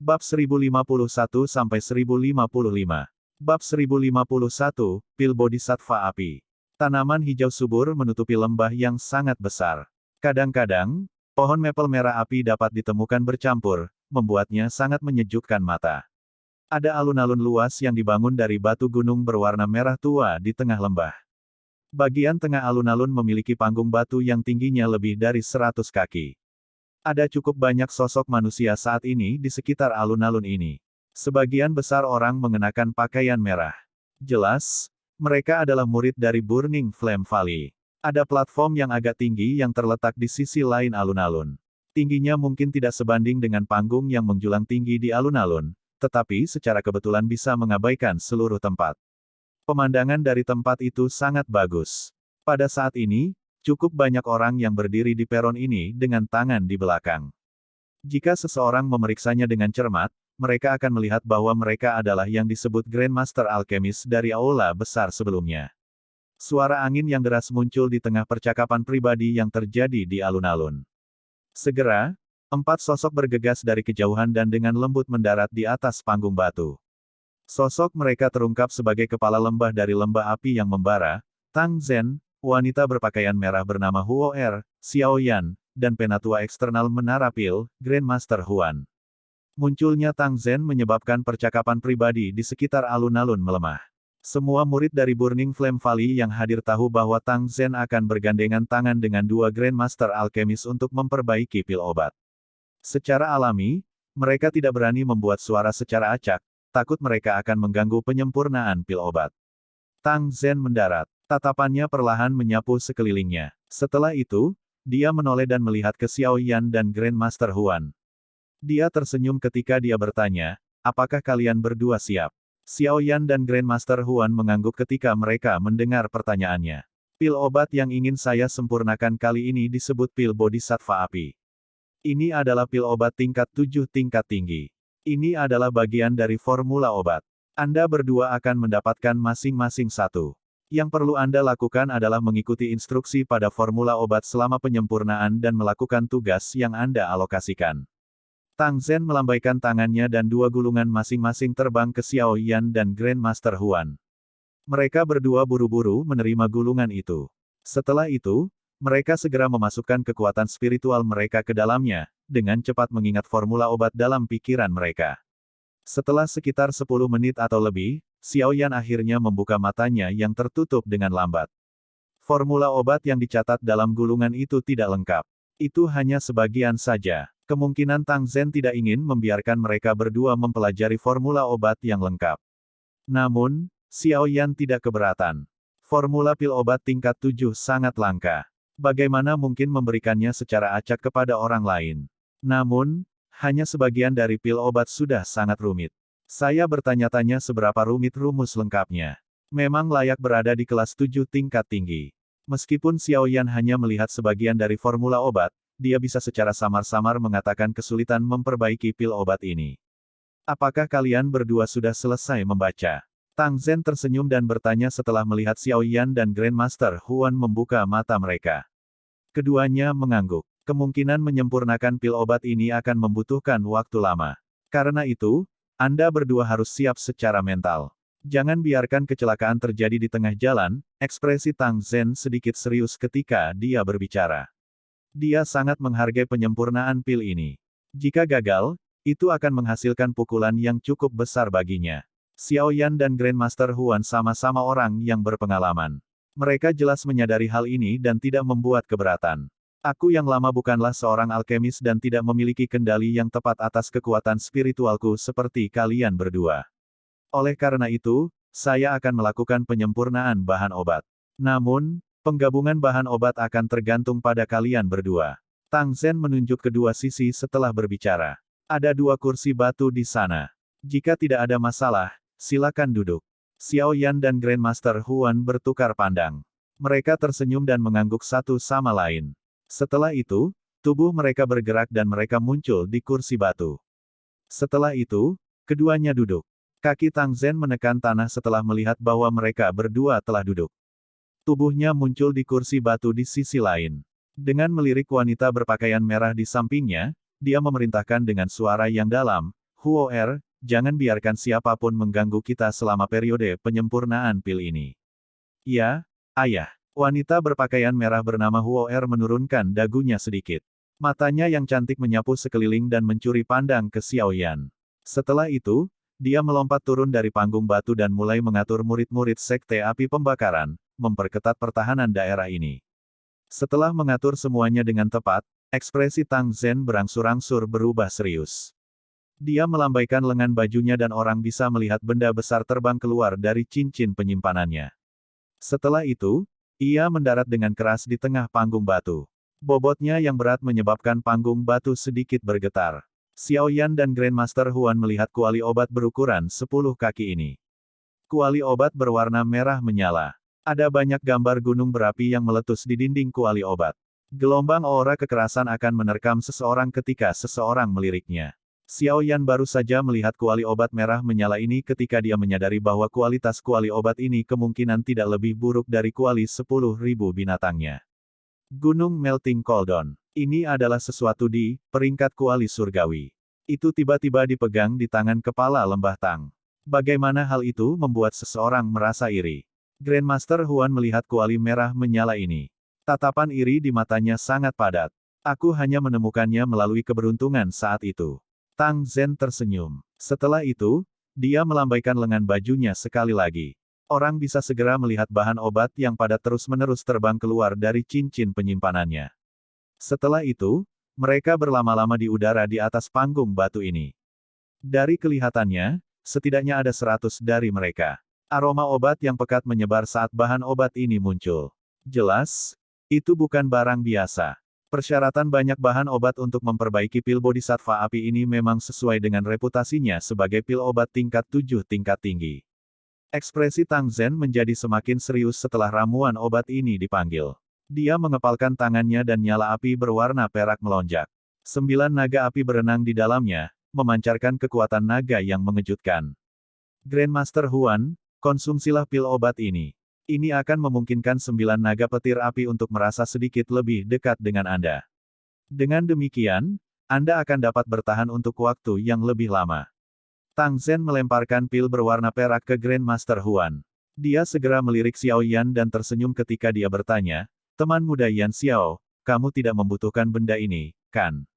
Bab 1051-1055. Bab 1051, Pil Bodhisattva Api. Tanaman hijau subur menutupi lembah yang sangat besar. Kadang-kadang, pohon maple merah api dapat ditemukan bercampur, membuatnya sangat menyejukkan mata. Ada alun-alun luas yang dibangun dari batu gunung berwarna merah tua di tengah lembah. Bagian tengah alun-alun memiliki panggung batu yang tingginya lebih dari 100 kaki. Ada cukup banyak sosok manusia saat ini di sekitar alun-alun ini. Sebagian besar orang mengenakan pakaian merah. Jelas, mereka adalah murid dari Burning Flame Valley. Ada platform yang agak tinggi yang terletak di sisi lain alun-alun. Tingginya mungkin tidak sebanding dengan panggung yang menjulang tinggi di alun-alun, tetapi secara kebetulan bisa mengabaikan seluruh tempat. Pemandangan dari tempat itu sangat bagus. Pada saat ini, cukup banyak orang yang berdiri di peron ini dengan tangan di belakang. Jika seseorang memeriksanya dengan cermat, mereka akan melihat bahwa mereka adalah yang disebut Grandmaster Alchemist dari aula besar sebelumnya. Suara angin yang deras muncul di tengah percakapan pribadi yang terjadi di alun-alun. Segera, 4 sosok bergegas dari kejauhan dan dengan lembut mendarat di atas panggung batu. Sosok mereka terungkap sebagai kepala lembah dari lembah api yang membara, Tang Zhen, wanita berpakaian merah bernama Huo Er, Xiao Yan, dan penatua eksternal Menara Pil, Grandmaster Huan. Munculnya Tang Zhen menyebabkan percakapan pribadi di sekitar alun-alun melemah. Semua murid dari Burning Flame Valley yang hadir tahu bahwa Tang Zhen akan bergandengan tangan dengan 2 Grandmaster Alchemist untuk memperbaiki pil obat. Secara alami, mereka tidak berani membuat suara secara acak, takut mereka akan mengganggu penyempurnaan pil obat. Tang Zhen mendarat. Tatapannya perlahan menyapu sekelilingnya. Setelah itu, dia menoleh dan melihat ke Xiao Yan dan Grandmaster Huan. Dia tersenyum ketika dia bertanya, apakah kalian berdua siap? Xiao Yan dan Grandmaster Huan mengangguk ketika mereka mendengar pertanyaannya. Pil obat yang ingin saya sempurnakan kali ini disebut pil Bodhisattva Api. Ini adalah pil obat tingkat 7 tingkat tinggi. Ini adalah bagian dari formula obat. Anda berdua akan mendapatkan masing-masing satu. Yang perlu Anda lakukan adalah mengikuti instruksi pada formula obat selama penyempurnaan dan melakukan tugas yang Anda alokasikan. Tang Zhen melambaikan tangannya dan 2 gulungan masing-masing terbang ke Xiao Yan dan Grandmaster Huan. Mereka berdua buru-buru menerima gulungan itu. Setelah itu, mereka segera memasukkan kekuatan spiritual mereka ke dalamnya, dengan cepat mengingat formula obat dalam pikiran mereka. Setelah sekitar 10 menit atau lebih, Xiao Yan akhirnya membuka matanya yang tertutup dengan lambat. Formula obat yang dicatat dalam gulungan itu tidak lengkap. Itu hanya sebagian saja. Kemungkinan Tang Zhen tidak ingin membiarkan mereka berdua mempelajari formula obat yang lengkap. Namun, Xiao Yan tidak keberatan. Formula pil obat tingkat 7 sangat langka. Bagaimana mungkin memberikannya secara acak kepada orang lain? Namun, hanya sebagian dari pil obat sudah sangat rumit. Saya bertanya-tanya seberapa rumit rumus lengkapnya. Memang layak berada di kelas 7 tingkat tinggi. Meskipun Xiao Yan hanya melihat sebagian dari formula obat, dia bisa secara samar-samar mengatakan kesulitan memperbaiki pil obat ini. Apakah kalian berdua sudah selesai membaca? Tang Zhen tersenyum dan bertanya setelah melihat Xiao Yan dan Grandmaster Huan membuka mata mereka. Keduanya mengangguk. Kemungkinan menyempurnakan pil obat ini akan membutuhkan waktu lama. Karena itu, Anda berdua harus siap secara mental. Jangan biarkan kecelakaan terjadi di tengah jalan. Ekspresi Tang Zhen sedikit serius ketika dia berbicara. Dia sangat menghargai penyempurnaan pil ini. Jika gagal, itu akan menghasilkan pukulan yang cukup besar baginya. Xiao Yan dan Grandmaster Huan sama-sama orang yang berpengalaman. Mereka jelas menyadari hal ini dan tidak membuat keberatan. Aku yang lama bukanlah seorang alkemis dan tidak memiliki kendali yang tepat atas kekuatan spiritualku seperti kalian berdua. Oleh karena itu, saya akan melakukan penyempurnaan bahan obat. Namun, penggabungan bahan obat akan tergantung pada kalian berdua. Tang Zhen menunjuk kedua sisi setelah berbicara. Ada 2 kursi batu di sana. Jika tidak ada masalah, silakan duduk. Xiao Yan dan Grandmaster Huan bertukar pandang. Mereka tersenyum dan mengangguk satu sama lain. Setelah itu, tubuh mereka bergerak dan mereka muncul di kursi batu. Setelah itu, keduanya duduk. Kaki Tang Zhen menekan tanah setelah melihat bahwa mereka berdua telah duduk. Tubuhnya muncul di kursi batu di sisi lain. Dengan melirik wanita berpakaian merah di sampingnya, dia memerintahkan dengan suara yang dalam, Huo jangan biarkan siapapun mengganggu kita selama periode penyempurnaan pil ini. Ya, ayah. Wanita berpakaian merah bernama Huo menurunkan dagunya sedikit. Matanya yang cantik menyapu sekeliling dan mencuri pandang ke Xiao Yan. Setelah itu, dia melompat turun dari panggung batu dan mulai mengatur murid-murid Sekte Api Pembakaran, memperketat pertahanan daerah ini. Setelah mengatur semuanya dengan tepat, ekspresi Tang Zhen berangsur-angsur berubah serius. Dia melambaikan lengan bajunya dan orang bisa melihat benda besar terbang keluar dari cincin penyimpanannya. Setelah itu, ia mendarat dengan keras di tengah panggung batu. Bobotnya yang berat menyebabkan panggung batu sedikit bergetar. Xiao Yan dan Grandmaster Huan melihat kuali obat berukuran 10 kaki ini. Kuali obat berwarna merah menyala. Ada banyak gambar gunung berapi yang meletus di dinding kuali obat. Gelombang aura kekerasan akan menerkam seseorang ketika seseorang meliriknya. Xiao Yan baru saja melihat kuali obat merah menyala ini ketika dia menyadari bahwa kualitas kuali obat ini kemungkinan tidak lebih buruk dari kuali 10.000 binatangnya. Gunung Melting Cauldron. Ini adalah sesuatu di peringkat kuali surgawi. Itu tiba-tiba dipegang di tangan kepala lembah Tang. Bagaimana hal itu membuat seseorang merasa iri? Grandmaster Huan melihat kuali merah menyala ini. Tatapan iri di matanya sangat padat. Aku hanya menemukannya melalui keberuntungan saat itu. Tang Zhen tersenyum. Setelah itu, dia melambaikan lengan bajunya sekali lagi. Orang bisa segera melihat bahan obat yang padat terus-menerus terbang keluar dari cincin penyimpanannya. Setelah itu, mereka berlama-lama di udara di atas panggung batu ini. Dari kelihatannya, setidaknya ada 100 dari mereka. Aroma obat yang pekat menyebar saat bahan obat ini muncul. Jelas, itu bukan barang biasa. Persyaratan banyak bahan obat untuk memperbaiki pil Bodhisattva api ini memang sesuai dengan reputasinya sebagai pil obat tingkat 7 tingkat tinggi. Ekspresi Tang Zhen menjadi semakin serius setelah ramuan obat ini dipanggil. Dia mengepalkan tangannya dan nyala api berwarna perak melonjak. 9 naga api berenang di dalamnya, memancarkan kekuatan naga yang mengejutkan. Grandmaster Huan, konsumsilah pil obat ini. Ini akan memungkinkan 9 naga petir api untuk merasa sedikit lebih dekat dengan Anda. Dengan demikian, Anda akan dapat bertahan untuk waktu yang lebih lama. Tang Zhen melemparkan pil berwarna perak ke Grandmaster Huan. Dia segera melirik Xiao Yan dan tersenyum ketika dia bertanya, "Teman muda Yan Xiao, kamu tidak membutuhkan benda ini, kan?"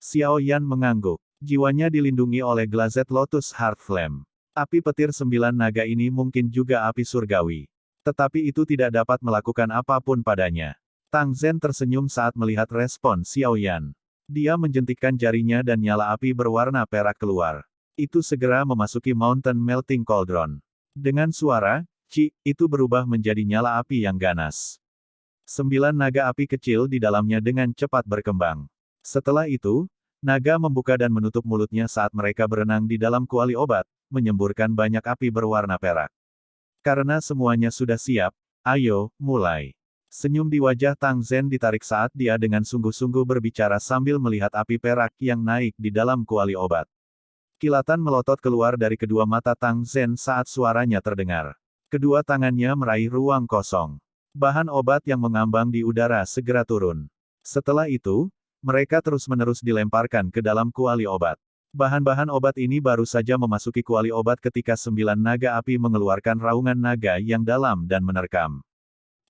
Xiao Yan mengangguk. Jiwanya dilindungi oleh Glazed Lotus Heart Flame. Api petir 9 naga ini mungkin juga api surgawi. Tetapi itu tidak dapat melakukan apapun padanya. Tang Zhen tersenyum saat melihat respon Xiao Yan. Dia menjentikkan jarinya dan nyala api berwarna perak keluar. Itu segera memasuki Mountain Melting Cauldron. Dengan suara, "Ci," itu berubah menjadi nyala api yang ganas. 9 naga api kecil di dalamnya dengan cepat berkembang. Setelah itu, naga membuka dan menutup mulutnya saat mereka berenang di dalam kuali obat, menyemburkan banyak api berwarna perak. Karena semuanya sudah siap, ayo, mulai. Senyum di wajah Tang Zhen ditarik saat dia dengan sungguh-sungguh berbicara sambil melihat api perak yang naik di dalam kuali obat. Kilatan melotot keluar dari kedua mata Tang Zhen saat suaranya terdengar. Kedua tangannya meraih ruang kosong. Bahan obat yang mengambang di udara segera turun. Setelah itu, mereka terus-menerus dilemparkan ke dalam kuali obat. Bahan-bahan obat ini baru saja memasuki kuali obat ketika 9 naga api mengeluarkan raungan naga yang dalam dan menerkam.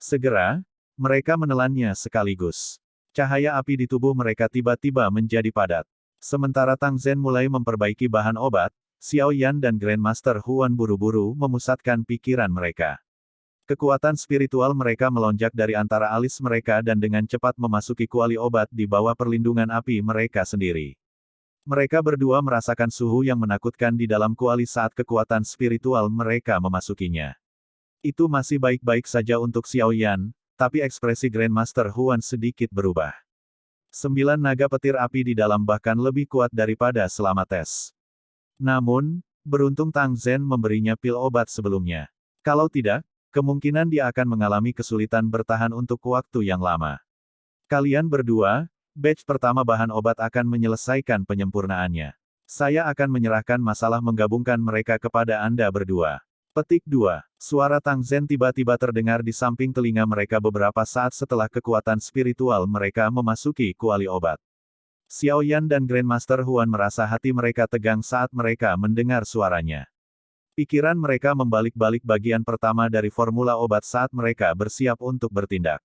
Segera, mereka menelannya sekaligus. Cahaya api di tubuh mereka tiba-tiba menjadi padat. Sementara Tang Zhen mulai memperbaiki bahan obat, Xiao Yan dan Grandmaster Huan buru-buru memusatkan pikiran mereka. Kekuatan spiritual mereka melonjak dari antara alis mereka dan dengan cepat memasuki kuali obat di bawah perlindungan api mereka sendiri. Mereka berdua merasakan suhu yang menakutkan di dalam kuali saat kekuatan spiritual mereka memasukinya. Itu masih baik-baik saja untuk Xiao Yan, tapi ekspresi Grandmaster Huan sedikit berubah. 9 naga petir api di dalam bahkan lebih kuat daripada selama tes. Namun, beruntung Tang Zhen memberinya pil obat sebelumnya. Kalau tidak, kemungkinan dia akan mengalami kesulitan bertahan untuk waktu yang lama. Kalian berdua, batch pertama bahan obat akan menyelesaikan penyempurnaannya. Saya akan menyerahkan masalah menggabungkan mereka kepada Anda berdua. Petik 2. Suara Tang Zhen tiba-tiba terdengar di samping telinga mereka beberapa saat setelah kekuatan spiritual mereka memasuki kuali obat. Xiao Yan dan Grandmaster Huan merasa hati mereka tegang saat mereka mendengar suaranya. Pikiran mereka membalik-balik bagian pertama dari formula obat saat mereka bersiap untuk bertindak.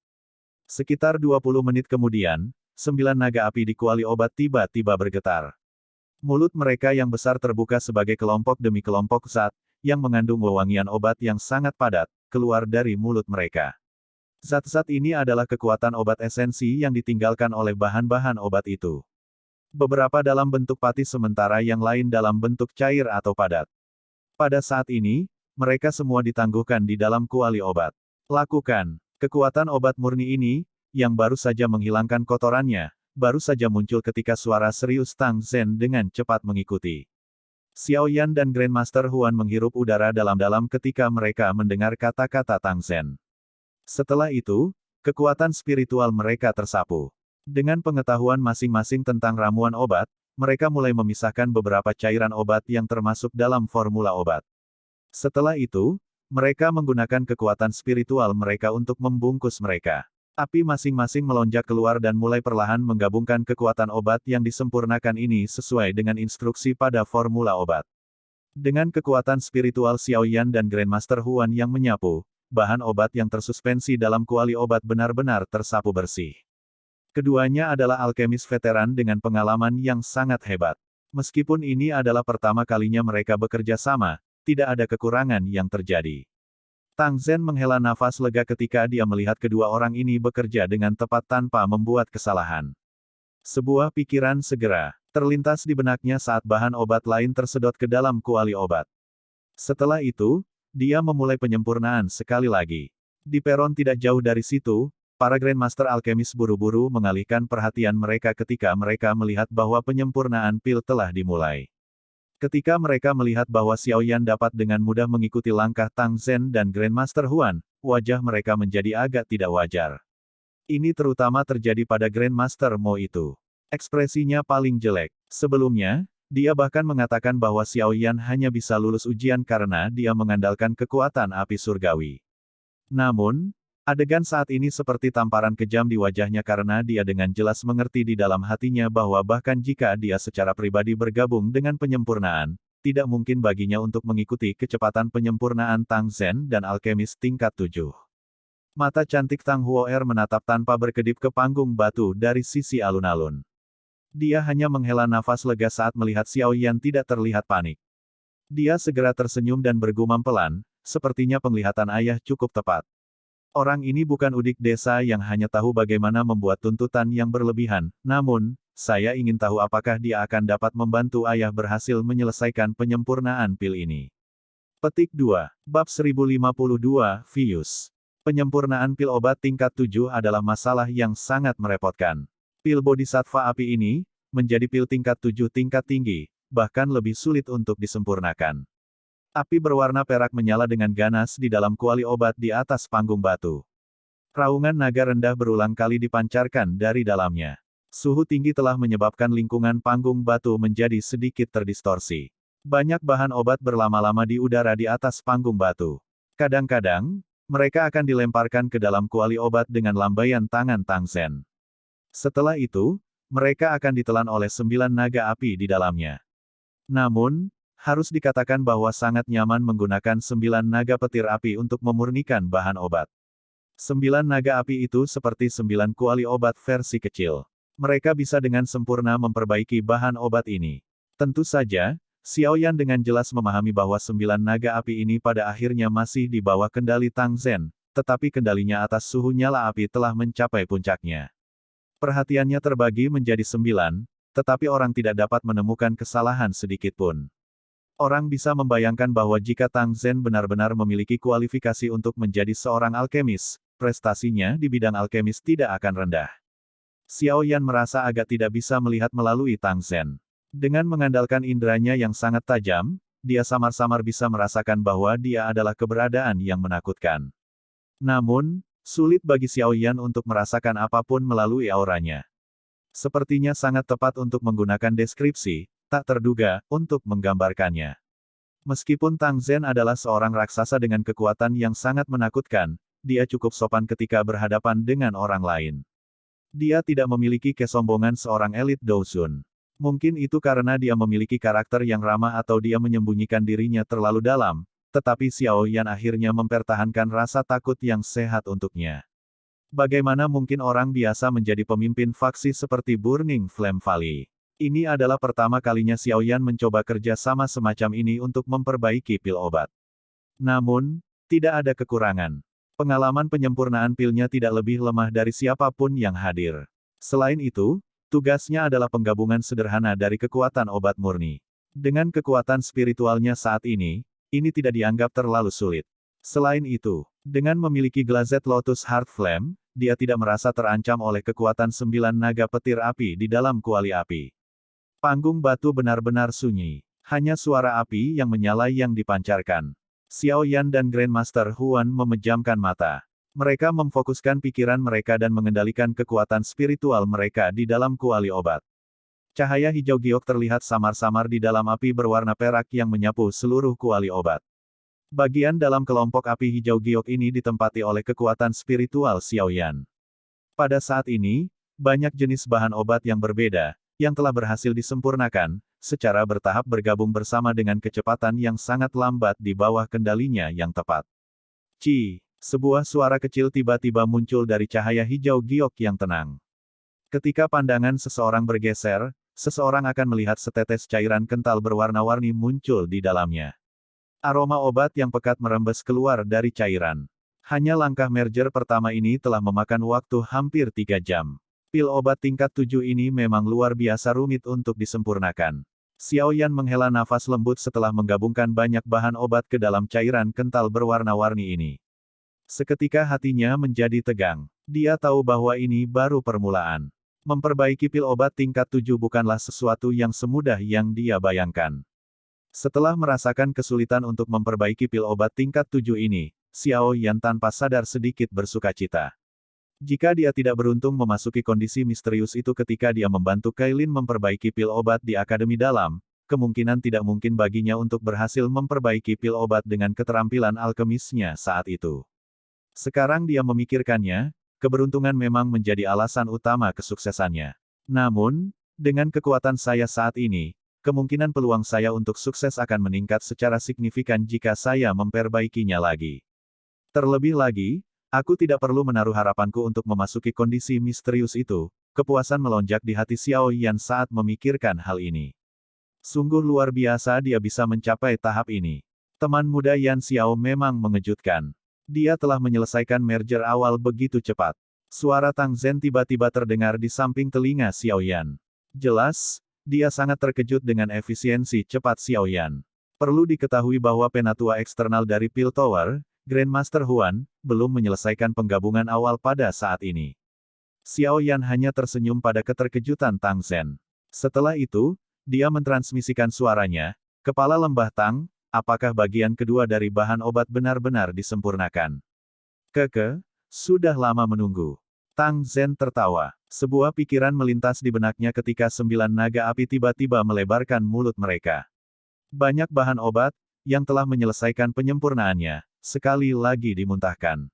Sekitar 20 menit kemudian, 9 naga api di kuali obat tiba-tiba bergetar. Mulut mereka yang besar terbuka sebagai kelompok demi kelompok zat, yang mengandung wewangian obat yang sangat padat, keluar dari mulut mereka. Zat-zat ini adalah kekuatan obat esensi yang ditinggalkan oleh bahan-bahan obat itu. Beberapa dalam bentuk pati sementara yang lain dalam bentuk cair atau padat. Pada saat ini, mereka semua ditangguhkan di dalam kuali obat. Lakukan. Kekuatan obat murni ini, yang baru saja menghilangkan kotorannya, baru saja muncul ketika suara serius Tang Zhen dengan cepat mengikuti. Xiao Yan dan Grandmaster Huan menghirup udara dalam-dalam ketika mereka mendengar kata-kata Tang Zhen. Setelah itu, kekuatan spiritual mereka tersapu. Dengan pengetahuan masing-masing tentang ramuan obat, mereka mulai memisahkan beberapa cairan obat yang termasuk dalam formula obat. Setelah itu, mereka menggunakan kekuatan spiritual mereka untuk membungkus mereka. Api masing-masing melonjak keluar dan mulai perlahan menggabungkan kekuatan obat yang disempurnakan ini sesuai dengan instruksi pada formula obat. Dengan kekuatan spiritual Xiao Yan dan Grandmaster Huan yang menyapu, bahan obat yang tersuspensi dalam kuali obat benar-benar tersapu bersih. Keduanya adalah alkemis veteran dengan pengalaman yang sangat hebat. Meskipun ini adalah pertama kalinya mereka bekerja sama, tidak ada kekurangan yang terjadi. Tang Zhen menghela nafas lega ketika dia melihat kedua orang ini bekerja dengan tepat tanpa membuat kesalahan. Sebuah pikiran segera terlintas di benaknya saat bahan obat lain tersedot ke dalam kuali obat. Setelah itu, dia memulai penyempurnaan sekali lagi. Di peron tidak jauh dari situ, para Grandmaster Alkemis buru-buru mengalihkan perhatian mereka ketika mereka melihat bahwa penyempurnaan pil telah dimulai. Ketika mereka melihat bahwa Xiao Yan dapat dengan mudah mengikuti langkah Tang Zhen dan Grandmaster Huan, wajah mereka menjadi agak tidak wajar. Ini terutama terjadi pada Grandmaster Mo itu. Ekspresinya paling jelek. Sebelumnya, dia bahkan mengatakan bahwa Xiao Yan hanya bisa lulus ujian karena dia mengandalkan kekuatan api surgawi. Namun, adegan saat ini seperti tamparan kejam di wajahnya karena dia dengan jelas mengerti di dalam hatinya bahwa bahkan jika dia secara pribadi bergabung dengan penyempurnaan, tidak mungkin baginya untuk mengikuti kecepatan penyempurnaan Tang Zhen dan alkemis tingkat 7. Mata cantik Tang Huo'er menatap tanpa berkedip ke panggung batu dari sisi alun-alun. Dia hanya menghela nafas lega saat melihat Xiao Yan tidak terlihat panik. Dia segera tersenyum dan bergumam pelan, sepertinya penglihatan ayah cukup tepat. Orang ini bukan udik desa yang hanya tahu bagaimana membuat tuntutan yang berlebihan, namun, saya ingin tahu apakah dia akan dapat membantu ayah berhasil menyelesaikan penyempurnaan pil ini. Petik 2. Bab 1052, Vius. Penyempurnaan pil obat tingkat 7 adalah masalah yang sangat merepotkan. Pil Bodhisattva api ini, menjadi pil tingkat 7 tingkat tinggi, bahkan lebih sulit untuk disempurnakan. Api berwarna perak menyala dengan ganas di dalam kuali obat di atas panggung batu. Raungan naga rendah berulang kali dipancarkan dari dalamnya. Suhu tinggi telah menyebabkan lingkungan panggung batu menjadi sedikit terdistorsi. Banyak bahan obat berlama-lama di udara di atas panggung batu. Kadang-kadang, mereka akan dilemparkan ke dalam kuali obat dengan lambaian tangan Tang Zhen. Setelah itu, mereka akan ditelan oleh 9 naga api di dalamnya. Namun, harus dikatakan bahwa sangat nyaman menggunakan 9 naga petir api untuk memurnikan bahan obat. 9 naga api itu seperti 9 kuali obat versi kecil. Mereka bisa dengan sempurna memperbaiki bahan obat ini. Tentu saja, Xiao Yan dengan jelas memahami bahwa 9 naga api ini pada akhirnya masih di bawah kendali Tang Zhen, tetapi kendalinya atas suhu nyala api telah mencapai puncaknya. Perhatiannya terbagi menjadi 9, tetapi orang tidak dapat menemukan kesalahan sedikit pun. Orang bisa membayangkan bahwa jika Tang Zhen benar-benar memiliki kualifikasi untuk menjadi seorang alkemis, prestasinya di bidang alkemis tidak akan rendah. Xiao Yan merasa agak tidak bisa melihat melalui Tang Zhen. Dengan mengandalkan indranya yang sangat tajam, dia samar-samar bisa merasakan bahwa dia adalah keberadaan yang menakutkan. Namun, sulit bagi Xiao Yan untuk merasakan apapun melalui auranya. Sepertinya sangat tepat untuk menggunakan deskripsi, tak terduga, untuk menggambarkannya. Meskipun Tang Zhen adalah seorang raksasa dengan kekuatan yang sangat menakutkan, dia cukup sopan ketika berhadapan dengan orang lain. Dia tidak memiliki kesombongan seorang elit Douzun. Mungkin itu karena dia memiliki karakter yang ramah atau dia menyembunyikan dirinya terlalu dalam, tetapi Xiao Yan akhirnya mempertahankan rasa takut yang sehat untuknya. Bagaimana mungkin orang biasa menjadi pemimpin faksi seperti Burning Flame Valley? Ini adalah pertama kalinya Xiao Yan mencoba kerja sama semacam ini untuk memperbaiki pil obat. Namun, tidak ada kekurangan. Pengalaman penyempurnaan pilnya tidak lebih lemah dari siapapun yang hadir. Selain itu, tugasnya adalah penggabungan sederhana dari kekuatan obat murni. Dengan kekuatan spiritualnya saat ini tidak dianggap terlalu sulit. Selain itu, dengan memiliki Glazed Lotus Heart Flame, dia tidak merasa terancam oleh kekuatan 9 naga petir api di dalam kuali api. Panggung batu benar-benar sunyi. Hanya suara api yang menyala yang dipancarkan. Xiao Yan dan Grandmaster Huan memejamkan mata. Mereka memfokuskan pikiran mereka dan mengendalikan kekuatan spiritual mereka di dalam kuali obat. Cahaya hijau giok terlihat samar-samar di dalam api berwarna perak yang menyapu seluruh kuali obat. Bagian dalam kelompok api hijau giok ini ditempati oleh kekuatan spiritual Xiao Yan. Pada saat ini, banyak jenis bahan obat yang berbeda, yang telah berhasil disempurnakan, secara bertahap bergabung bersama dengan kecepatan yang sangat lambat di bawah kendalinya yang tepat. Sebuah suara kecil tiba-tiba muncul dari cahaya hijau giok yang tenang. Ketika pandangan seseorang bergeser, seseorang akan melihat setetes cairan kental berwarna-warni muncul di dalamnya. Aroma obat yang pekat merembes keluar dari cairan. Hanya langkah merger pertama ini telah memakan waktu hampir 3 jam. Pil obat tingkat 7 ini memang luar biasa rumit untuk disempurnakan. Xiao Yan menghela nafas lembut setelah menggabungkan banyak bahan obat ke dalam cairan kental berwarna-warni ini. Seketika hatinya menjadi tegang. Dia tahu bahwa ini baru permulaan. Memperbaiki pil obat tingkat 7 bukanlah sesuatu yang semudah yang dia bayangkan. Setelah merasakan kesulitan untuk memperbaiki pil obat tingkat 7 ini, Xiao Yan tanpa sadar sedikit bersukacita. Jika dia tidak beruntung memasuki kondisi misterius itu ketika dia membantu Kailin memperbaiki pil obat di Akademi Dalam, kemungkinan tidak mungkin baginya untuk berhasil memperbaiki pil obat dengan keterampilan alkemisnya saat itu. Sekarang dia memikirkannya, keberuntungan memang menjadi alasan utama kesuksesannya. Namun, dengan kekuatan saya saat ini, kemungkinan peluang saya untuk sukses akan meningkat secara signifikan jika saya memperbaikinya lagi. Terlebih lagi, aku tidak perlu menaruh harapanku untuk memasuki kondisi misterius itu. Kepuasan melonjak di hati Xiao Yan saat memikirkan hal ini. Sungguh luar biasa dia bisa mencapai tahap ini. Teman muda Yan Xiao memang mengejutkan. Dia telah menyelesaikan merger awal begitu cepat. Suara Tang Zhen tiba-tiba terdengar di samping telinga Xiao Yan. Jelas, dia sangat terkejut dengan efisiensi cepat Xiao Yan. Perlu diketahui bahwa penatua eksternal dari Pil Tower, Grandmaster Huan, belum menyelesaikan penggabungan awal pada saat ini. Xiao Yan hanya tersenyum pada keterkejutan Tang Zhen. Setelah itu, dia mentransmisikan suaranya, "Kepala Lembah Tang, apakah bagian kedua dari bahan obat benar-benar disempurnakan?" Sudah lama menunggu." Tang Zhen tertawa. Sebuah pikiran melintas di benaknya ketika 9 naga api tiba-tiba melebarkan mulut mereka. Banyak bahan obat, yang telah menyelesaikan penyempurnaannya, sekali lagi dimuntahkan.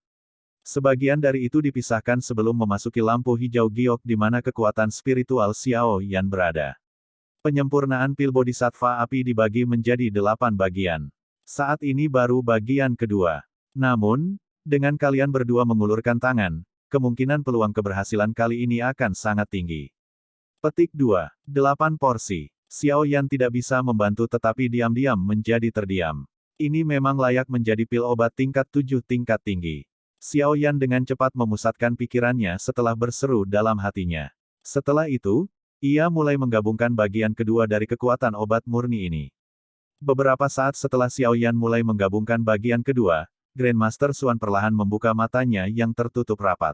Sebagian dari itu dipisahkan sebelum memasuki lampu hijau giok di mana kekuatan spiritual Xiao Yan berada. Penyempurnaan pil Bodhisattva api dibagi menjadi 8 bagian. Saat ini baru bagian kedua. Namun, dengan kalian berdua mengulurkan tangan, kemungkinan peluang keberhasilan kali ini akan sangat tinggi. Petik 2. 8 porsi. Xiao Yan tidak bisa membantu tetapi diam-diam menjadi terdiam. Ini memang layak menjadi pil obat tingkat 7 tingkat tinggi. Xiao Yan dengan cepat memusatkan pikirannya setelah berseru dalam hatinya. Setelah itu, ia mulai menggabungkan bagian kedua dari kekuatan obat murni ini. Beberapa saat setelah Xiao Yan mulai menggabungkan bagian kedua, Grandmaster Xuan perlahan membuka matanya yang tertutup rapat.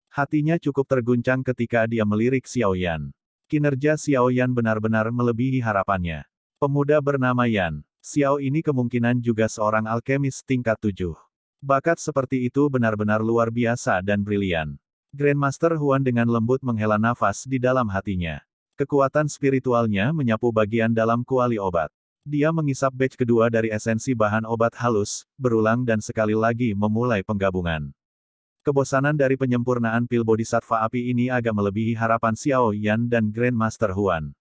Hatinya cukup terguncang ketika dia melirik Xiao Yan. Kinerja Xiao Yan benar-benar melebihi harapannya. Pemuda bernama Yan Xiao ini kemungkinan juga seorang alkemis tingkat 7. Bakat seperti itu benar-benar luar biasa dan brilian. Grandmaster Huan dengan lembut menghela nafas di dalam hatinya. Kekuatan spiritualnya menyapu bagian dalam kuali obat. Dia mengisap batch kedua dari esensi bahan obat halus, berulang dan sekali lagi memulai penggabungan. Kebosanan dari penyempurnaan pil Bodhisattva api ini agak melebihi harapan Xiao Yan dan Grandmaster Huan.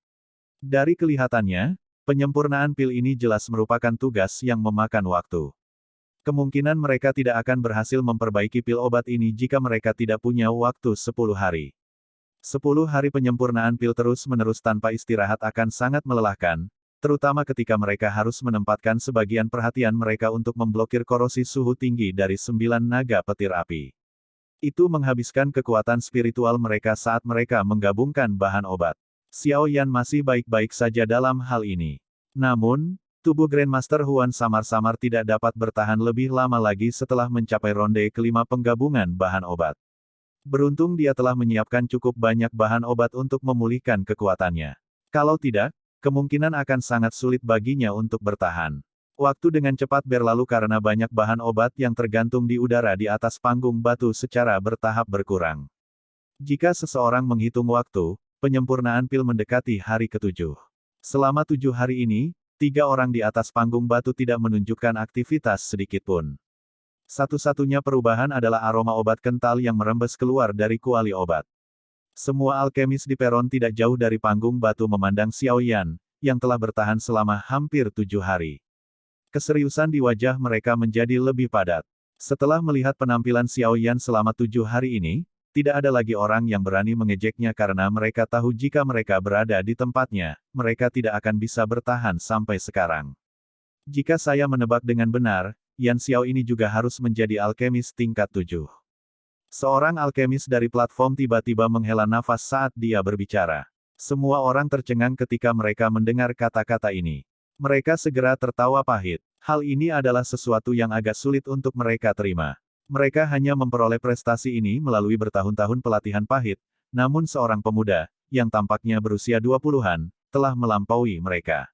Dari kelihatannya, penyempurnaan pil ini jelas merupakan tugas yang memakan waktu. Kemungkinan mereka tidak akan berhasil memperbaiki pil obat ini jika mereka tidak punya waktu 10 hari. 10 hari penyempurnaan pil terus-menerus tanpa istirahat akan sangat melelahkan, terutama ketika mereka harus menempatkan sebagian perhatian mereka untuk memblokir korosi suhu tinggi dari 9 naga petir api. Itu menghabiskan kekuatan spiritual mereka saat mereka menggabungkan bahan obat. Xiao Yan masih baik-baik saja dalam hal ini. Namun, tubuh Grandmaster Huan samar-samar tidak dapat bertahan lebih lama lagi setelah mencapai ronde kelima penggabungan bahan obat. Beruntung dia telah menyiapkan cukup banyak bahan obat untuk memulihkan kekuatannya. Kalau tidak, kemungkinan akan sangat sulit baginya untuk bertahan. Waktu dengan cepat berlalu karena banyak bahan obat yang tergantung di udara di atas panggung batu secara bertahap berkurang. Jika seseorang menghitung waktu, penyempurnaan pil mendekati hari ke-7. Selama 7 hari ini, 3 orang di atas panggung batu tidak menunjukkan aktivitas sedikitpun. Satu-satunya perubahan adalah aroma obat kental yang merembes keluar dari kuali obat. Semua alkemis di peron tidak jauh dari panggung batu memandang Xiao Yan, yang telah bertahan selama hampir 7 hari. Keseriusan di wajah mereka menjadi lebih padat. Setelah melihat penampilan Xiao Yan selama 7 hari ini, tidak ada lagi orang yang berani mengejeknya karena mereka tahu jika mereka berada di tempatnya, mereka tidak akan bisa bertahan sampai sekarang. Jika saya menebak dengan benar, Yan Xiao ini juga harus menjadi alkemis tingkat 7. Seorang alkemis dari platform tiba-tiba menghela nafas saat dia berbicara. Semua orang tercengang ketika mereka mendengar kata-kata ini. Mereka segera tertawa pahit. Hal ini adalah sesuatu yang agak sulit untuk mereka terima. Mereka hanya memperoleh prestasi ini melalui bertahun-tahun pelatihan pahit, namun seorang pemuda, yang tampaknya berusia 20-an, telah melampaui mereka.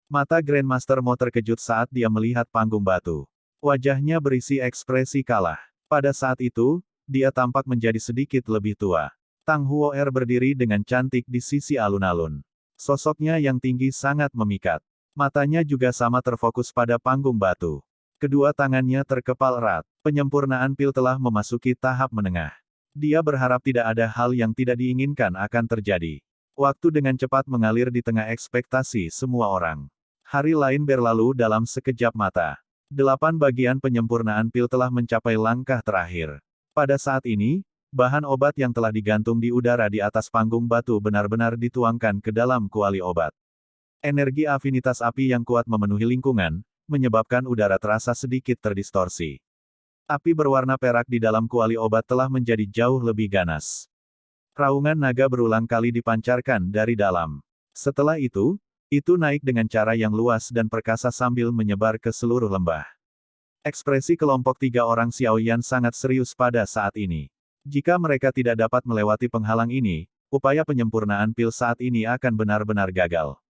Mata Grandmaster Mo terkejut saat dia melihat panggung batu. Wajahnya berisi ekspresi kalah. Pada saat itu, dia tampak menjadi sedikit lebih tua. Tang Huo'er berdiri dengan cantik di sisi alun-alun. Sosoknya yang tinggi sangat memikat. Matanya juga sama terfokus pada panggung batu. Kedua tangannya terkepal erat. Penyempurnaan pil telah memasuki tahap menengah. Dia berharap tidak ada hal yang tidak diinginkan akan terjadi. Waktu dengan cepat mengalir di tengah ekspektasi semua orang. Hari lain berlalu dalam sekejap mata. 8 bagian penyempurnaan pil telah mencapai langkah terakhir. Pada saat ini, bahan obat yang telah digantung di udara di atas panggung batu benar-benar dituangkan ke dalam kuali obat. Energi afinitas api yang kuat memenuhi lingkungan, menyebabkan udara terasa sedikit terdistorsi. Api berwarna perak di dalam kuali obat telah menjadi jauh lebih ganas. Raungan naga berulang kali dipancarkan dari dalam. Setelah itu naik dengan cara yang luas dan perkasa sambil menyebar ke seluruh lembah. Ekspresi kelompok 3 orang Xiao Yan sangat serius pada saat ini. Jika mereka tidak dapat melewati penghalang ini, upaya penyempurnaan pil saat ini akan benar-benar gagal.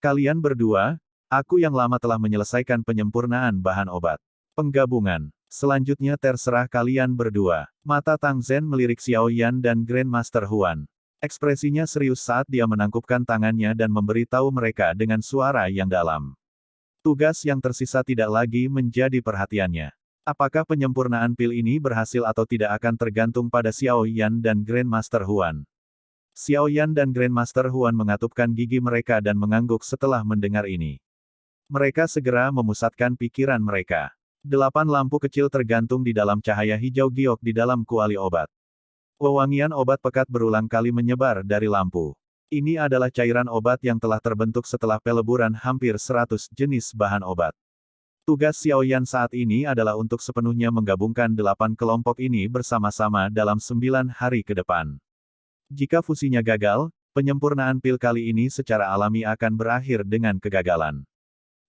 Kalian berdua, aku yang lama telah menyelesaikan penyempurnaan bahan obat. Penggabungan. Selanjutnya terserah kalian berdua. Mata Tang Zhen melirik Xiao Yan dan Grandmaster Huan. Ekspresinya serius saat dia menangkupkan tangannya dan memberitahu mereka dengan suara yang dalam. Tugas yang tersisa tidak lagi menjadi perhatiannya. Apakah penyempurnaan pil ini berhasil atau tidak akan tergantung pada Xiao Yan dan Grandmaster Huan. Xiao Yan dan Grandmaster Huan mengatupkan gigi mereka dan mengangguk setelah mendengar ini. Mereka segera memusatkan pikiran mereka. 8 lampu kecil tergantung di dalam cahaya hijau giok di dalam kuali obat. Wewangian obat pekat berulang kali menyebar dari lampu. Ini adalah cairan obat yang telah terbentuk setelah peleburan hampir 100 jenis bahan obat. Tugas Xiao Yan saat ini adalah untuk sepenuhnya menggabungkan 8 kelompok ini bersama-sama dalam 9 hari ke depan. Jika fusinya gagal, penyempurnaan pil kali ini secara alami akan berakhir dengan kegagalan.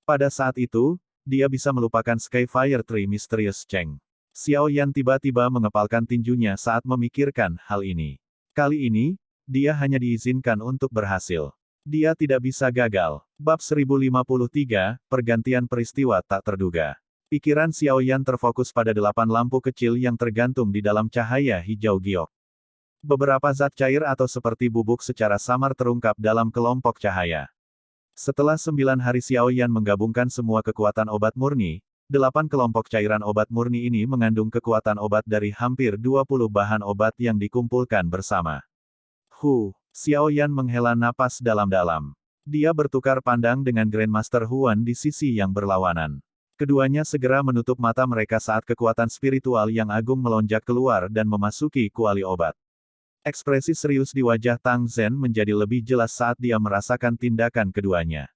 Pada saat itu, dia bisa melupakan Skyfire Tree Mysterious Cheng. Xiao Yan tiba-tiba mengepalkan tinjunya saat memikirkan hal ini. Kali ini, dia hanya diizinkan untuk berhasil. Dia tidak bisa gagal. Bab 1053, Pergantian Peristiwa Tak Terduga. Pikiran Xiao Yan terfokus pada 8 lampu kecil yang tergantung di dalam cahaya hijau giok. Beberapa zat cair atau seperti bubuk secara samar terungkap dalam kelompok cahaya. Setelah 9 hari Xiao Yan menggabungkan semua kekuatan obat murni, 8 kelompok cairan obat murni ini mengandung kekuatan obat dari hampir 20 bahan obat yang dikumpulkan bersama. Xiao Yan menghela napas dalam-dalam. Dia bertukar pandang dengan Grandmaster Huan di sisi yang berlawanan. Keduanya segera menutup mata mereka saat kekuatan spiritual yang agung melonjak keluar dan memasuki kuali obat. Ekspresi serius di wajah Tang Zhen menjadi lebih jelas saat dia merasakan tindakan keduanya.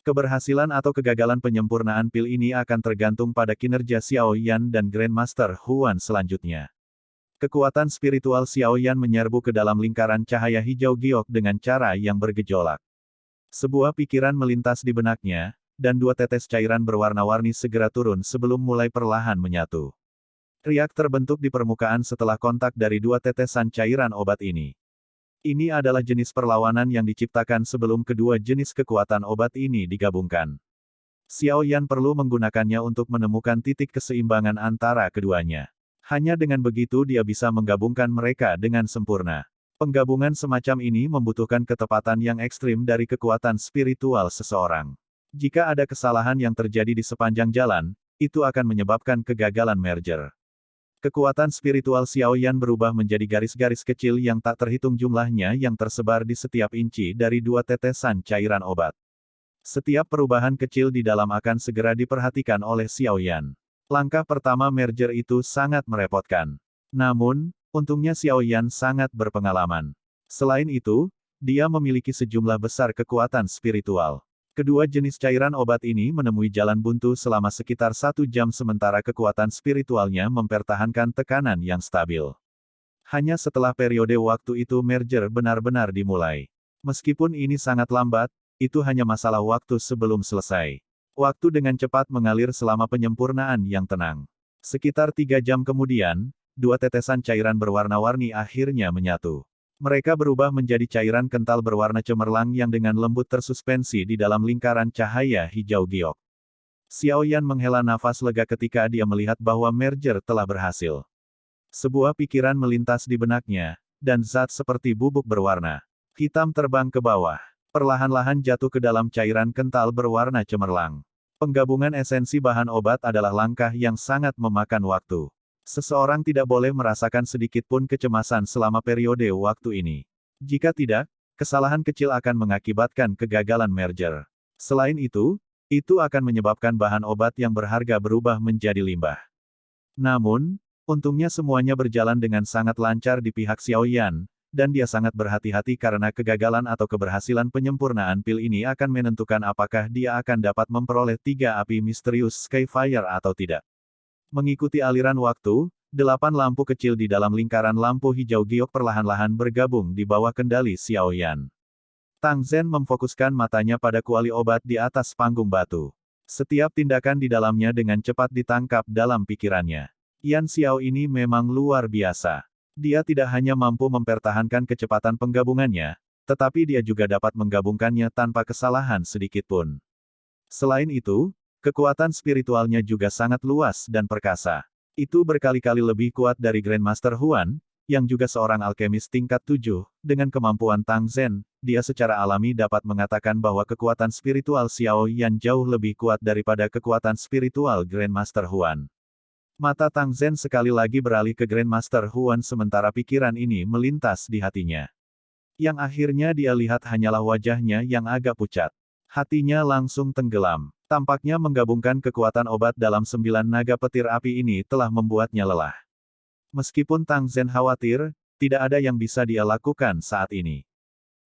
Keberhasilan atau kegagalan penyempurnaan pil ini akan tergantung pada kinerja Xiao Yan dan Grandmaster Huan selanjutnya. Kekuatan spiritual Xiao Yan menyerbu ke dalam lingkaran cahaya hijau giok dengan cara yang bergejolak. Sebuah pikiran melintas di benaknya, dan 2 tetes cairan berwarna-warni segera turun sebelum mulai perlahan menyatu. Riak terbentuk di permukaan setelah kontak dari 2 tetesan cairan obat ini. Ini adalah jenis perlawanan yang diciptakan sebelum kedua jenis kekuatan obat ini digabungkan. Xiao Yan perlu menggunakannya untuk menemukan titik keseimbangan antara keduanya. Hanya dengan begitu dia bisa menggabungkan mereka dengan sempurna. Penggabungan semacam ini membutuhkan ketepatan yang ekstrim dari kekuatan spiritual seseorang. Jika ada kesalahan yang terjadi di sepanjang jalan, itu akan menyebabkan kegagalan merger. Kekuatan spiritual Xiao Yan berubah menjadi garis-garis kecil yang tak terhitung jumlahnya yang tersebar di setiap inci dari 2 tetesan cairan obat. Setiap perubahan kecil di dalam akan segera diperhatikan oleh Xiao Yan. Langkah pertama merger itu sangat merepotkan. Namun, untungnya Xiao Yan sangat berpengalaman. Selain itu, dia memiliki sejumlah besar kekuatan spiritual. Kedua jenis cairan obat ini menemui jalan buntu selama sekitar 1 jam sementara kekuatan spiritualnya mempertahankan tekanan yang stabil. Hanya setelah periode waktu itu merger benar-benar dimulai. Meskipun ini sangat lambat, itu hanya masalah waktu sebelum selesai. Waktu dengan cepat mengalir selama penyempurnaan yang tenang. Sekitar 3 jam kemudian, 2 tetesan cairan berwarna-warni akhirnya menyatu. Mereka berubah menjadi cairan kental berwarna cemerlang yang dengan lembut tersuspensi di dalam lingkaran cahaya hijau giok. Xiao Yan menghela nafas lega ketika dia melihat bahwa merger telah berhasil. Sebuah pikiran melintas di benaknya, dan zat seperti bubuk berwarna hitam terbang ke bawah. Perlahan-lahan jatuh ke dalam cairan kental berwarna cemerlang. Penggabungan esensi bahan obat adalah langkah yang sangat memakan waktu. Seseorang tidak boleh merasakan sedikit pun kecemasan selama periode waktu ini. Jika tidak, kesalahan kecil akan mengakibatkan kegagalan merger. Selain itu akan menyebabkan bahan obat yang berharga berubah menjadi limbah. Namun, untungnya semuanya berjalan dengan sangat lancar di pihak Xiao Yan, dan dia sangat berhati-hati karena kegagalan atau keberhasilan penyempurnaan pil ini akan menentukan apakah dia akan dapat memperoleh 3 api misterius Skyfire atau tidak. Mengikuti aliran waktu, 8 lampu kecil di dalam lingkaran lampu hijau giok perlahan-lahan bergabung di bawah kendali Xiao Yan. Tang Zhen memfokuskan matanya pada kuali obat di atas panggung batu. Setiap tindakan di dalamnya dengan cepat ditangkap dalam pikirannya. Yan Xiao ini memang luar biasa. Dia tidak hanya mampu mempertahankan kecepatan penggabungannya, tetapi dia juga dapat menggabungkannya tanpa kesalahan sedikitpun. Selain itu, kekuatan spiritualnya juga sangat luas dan perkasa. Itu berkali-kali lebih kuat dari Grandmaster Huan, yang juga seorang alkemis tingkat 7, dengan kemampuan Tang Zhen, dia secara alami dapat mengatakan bahwa kekuatan spiritual Xiao Yan jauh lebih kuat daripada kekuatan spiritual Grandmaster Huan. Mata Tang Zhen sekali lagi beralih ke Grandmaster Huan sementara pikiran ini melintas di hatinya. Yang akhirnya dia lihat hanyalah wajahnya yang agak pucat. Hatinya langsung tenggelam. Tampaknya menggabungkan kekuatan obat dalam 9 naga petir api ini telah membuatnya lelah. Meskipun Tang Zhen khawatir, tidak ada yang bisa dia lakukan saat ini.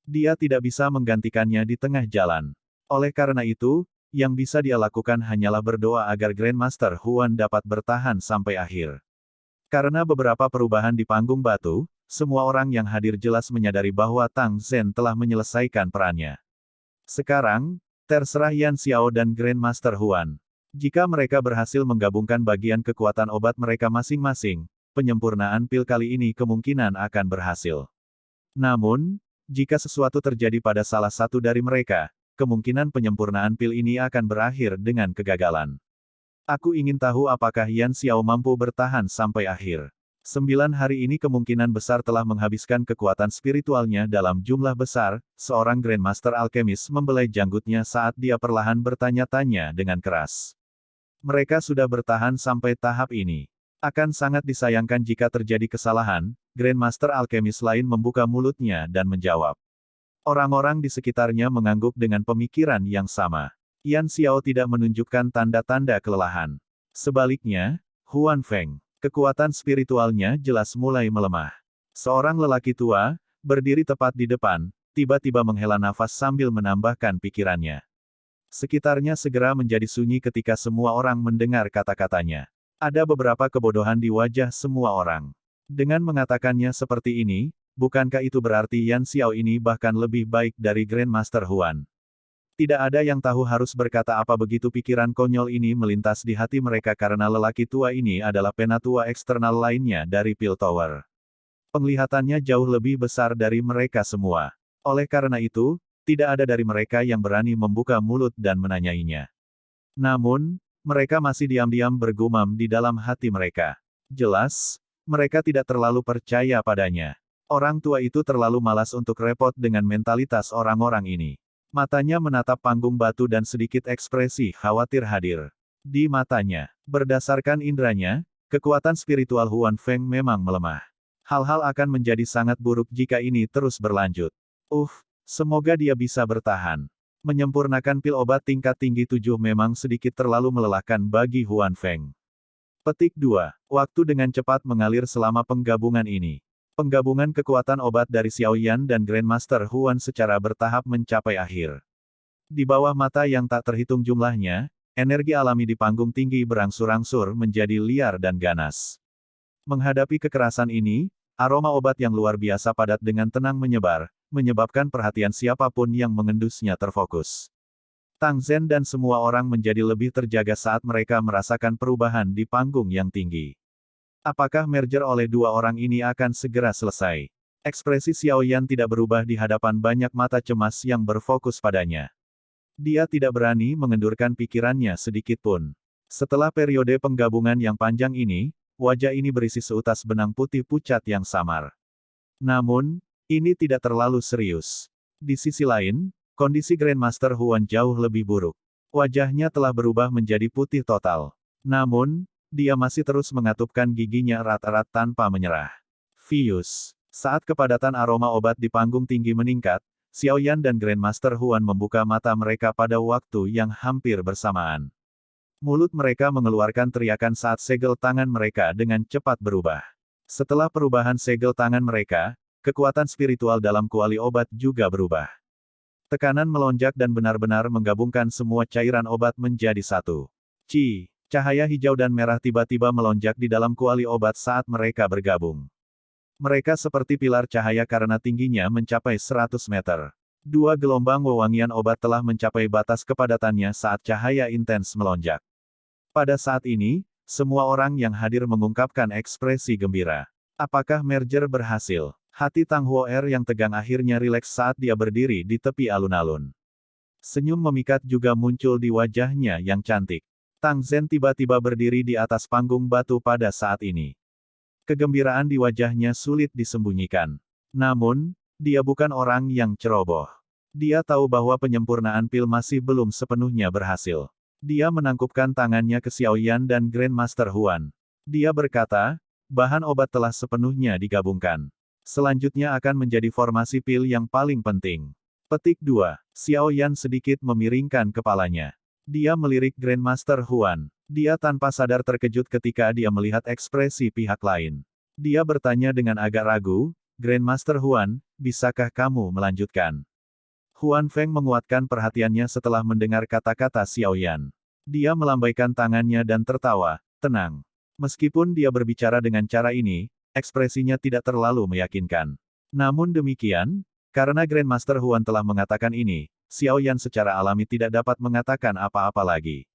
Dia tidak bisa menggantikannya di tengah jalan. Oleh karena itu, yang bisa dia lakukan hanyalah berdoa agar Grandmaster Huan dapat bertahan sampai akhir. Karena beberapa perubahan di panggung batu, semua orang yang hadir jelas menyadari bahwa Tang Zhen telah menyelesaikan perannya. Sekarang, terserah Yan Xiao dan Grandmaster Huan. Jika mereka berhasil menggabungkan bagian kekuatan obat mereka masing-masing, penyempurnaan pil kali ini kemungkinan akan berhasil. Namun, jika sesuatu terjadi pada salah satu dari mereka, kemungkinan penyempurnaan pil ini akan berakhir dengan kegagalan. Aku ingin tahu apakah Yan Xiao mampu bertahan sampai akhir. 9 hari ini kemungkinan besar telah menghabiskan kekuatan spiritualnya dalam jumlah besar, seorang Grandmaster Alkemis membelai janggutnya saat dia perlahan bertanya-tanya dengan keras. Mereka sudah bertahan sampai tahap ini. Akan sangat disayangkan jika terjadi kesalahan, Grandmaster Alkemis lain membuka mulutnya dan menjawab. Orang-orang di sekitarnya mengangguk dengan pemikiran yang sama. Yan Xiao tidak menunjukkan tanda-tanda kelelahan. Sebaliknya, Huan Feng, kekuatan spiritualnya jelas mulai melemah. Seorang lelaki tua, berdiri tepat di depan, tiba-tiba menghela nafas sambil menambahkan pikirannya. Sekitarnya segera menjadi sunyi ketika semua orang mendengar kata-katanya. Ada beberapa kebodohan di wajah semua orang. Dengan mengatakannya seperti ini, bukankah itu berarti Yan Xiao ini bahkan lebih baik dari Grandmaster Huan? Tidak ada yang tahu harus berkata apa begitu pikiran konyol ini melintas di hati mereka karena lelaki tua ini adalah penatua eksternal lainnya dari Pil Tower. Penglihatannya jauh lebih besar dari mereka semua. Oleh karena itu, tidak ada dari mereka yang berani membuka mulut dan menanyainya. Namun, mereka masih diam-diam bergumam di dalam hati mereka. Jelas, mereka tidak terlalu percaya padanya. Orang tua itu terlalu malas untuk repot dengan mentalitas orang-orang ini. Matanya menatap panggung batu dan sedikit ekspresi khawatir hadir. Di matanya, berdasarkan indranya, kekuatan spiritual Huan Feng memang melemah. Hal-hal akan menjadi sangat buruk jika ini terus berlanjut. Semoga dia bisa bertahan. Menyempurnakan pil obat tingkat tinggi 7 memang sedikit terlalu melelahkan bagi Huan Feng. Petik 2. Waktu dengan cepat mengalir selama penggabungan ini. Penggabungan kekuatan obat dari Xiao Yan dan Grandmaster Huan secara bertahap mencapai akhir. Di bawah mata yang tak terhitung jumlahnya, energi alami di panggung tinggi berangsur-angsur menjadi liar dan ganas. Menghadapi kekerasan ini, aroma obat yang luar biasa padat dengan tenang menyebar, menyebabkan perhatian siapapun yang mengendusnya terfokus. Tang Zhen dan semua orang menjadi lebih terjaga saat mereka merasakan perubahan di panggung yang tinggi. Apakah merger oleh dua orang ini akan segera selesai? Ekspresi Xiao Yan tidak berubah di hadapan banyak mata cemas yang berfokus padanya. Dia tidak berani mengendurkan pikirannya sedikit pun. Setelah periode penggabungan yang panjang ini, wajah ini berisi seutas benang putih pucat yang samar. Namun, ini tidak terlalu serius. Di sisi lain, kondisi Grandmaster Huan jauh lebih buruk. Wajahnya telah berubah menjadi putih total. Namun, dia masih terus mengatupkan giginya erat-erat tanpa menyerah. Fius. Saat kepadatan aroma obat di panggung tinggi meningkat, Xiao Yan dan Grandmaster Huan membuka mata mereka pada waktu yang hampir bersamaan. Mulut mereka mengeluarkan teriakan saat segel tangan mereka dengan cepat berubah. Setelah perubahan segel tangan mereka, kekuatan spiritual dalam kuali obat juga berubah. Tekanan melonjak dan benar-benar menggabungkan semua cairan obat menjadi satu. Cahaya hijau dan merah tiba-tiba melonjak di dalam kuali obat saat mereka bergabung. Mereka seperti pilar cahaya karena tingginya mencapai 100 meter. Dua gelombang wewangian obat telah mencapai batas kepadatannya saat cahaya intens melonjak. Pada saat ini, semua orang yang hadir mengungkapkan ekspresi gembira. Apakah merger berhasil? Hati Tang Huo'er yang tegang akhirnya rileks saat dia berdiri di tepi alun-alun. Senyum memikat juga muncul di wajahnya yang cantik. Tang Zhen tiba-tiba berdiri di atas panggung batu pada saat ini. Kegembiraan di wajahnya sulit disembunyikan. Namun, dia bukan orang yang ceroboh. Dia tahu bahwa penyempurnaan pil masih belum sepenuhnya berhasil. Dia menangkupkan tangannya ke Xiao Yan dan Grandmaster Huan. Dia berkata, bahan obat telah sepenuhnya digabungkan. Selanjutnya akan menjadi formasi pil yang paling penting. Petik 2. Xiao Yan sedikit memiringkan kepalanya. Dia melirik Grandmaster Huan. Dia tanpa sadar terkejut ketika dia melihat ekspresi pihak lain. Dia bertanya dengan agak ragu, Grandmaster Huan, bisakah kamu melanjutkan? Huan Feng menguatkan perhatiannya setelah mendengar kata-kata Xiao Yan. Dia melambaikan tangannya dan tertawa, tenang. Meskipun dia berbicara dengan cara ini, ekspresinya tidak terlalu meyakinkan. Namun demikian, karena Grandmaster Huan telah mengatakan ini, Xiao Yan secara alami tidak dapat mengatakan apa-apa lagi.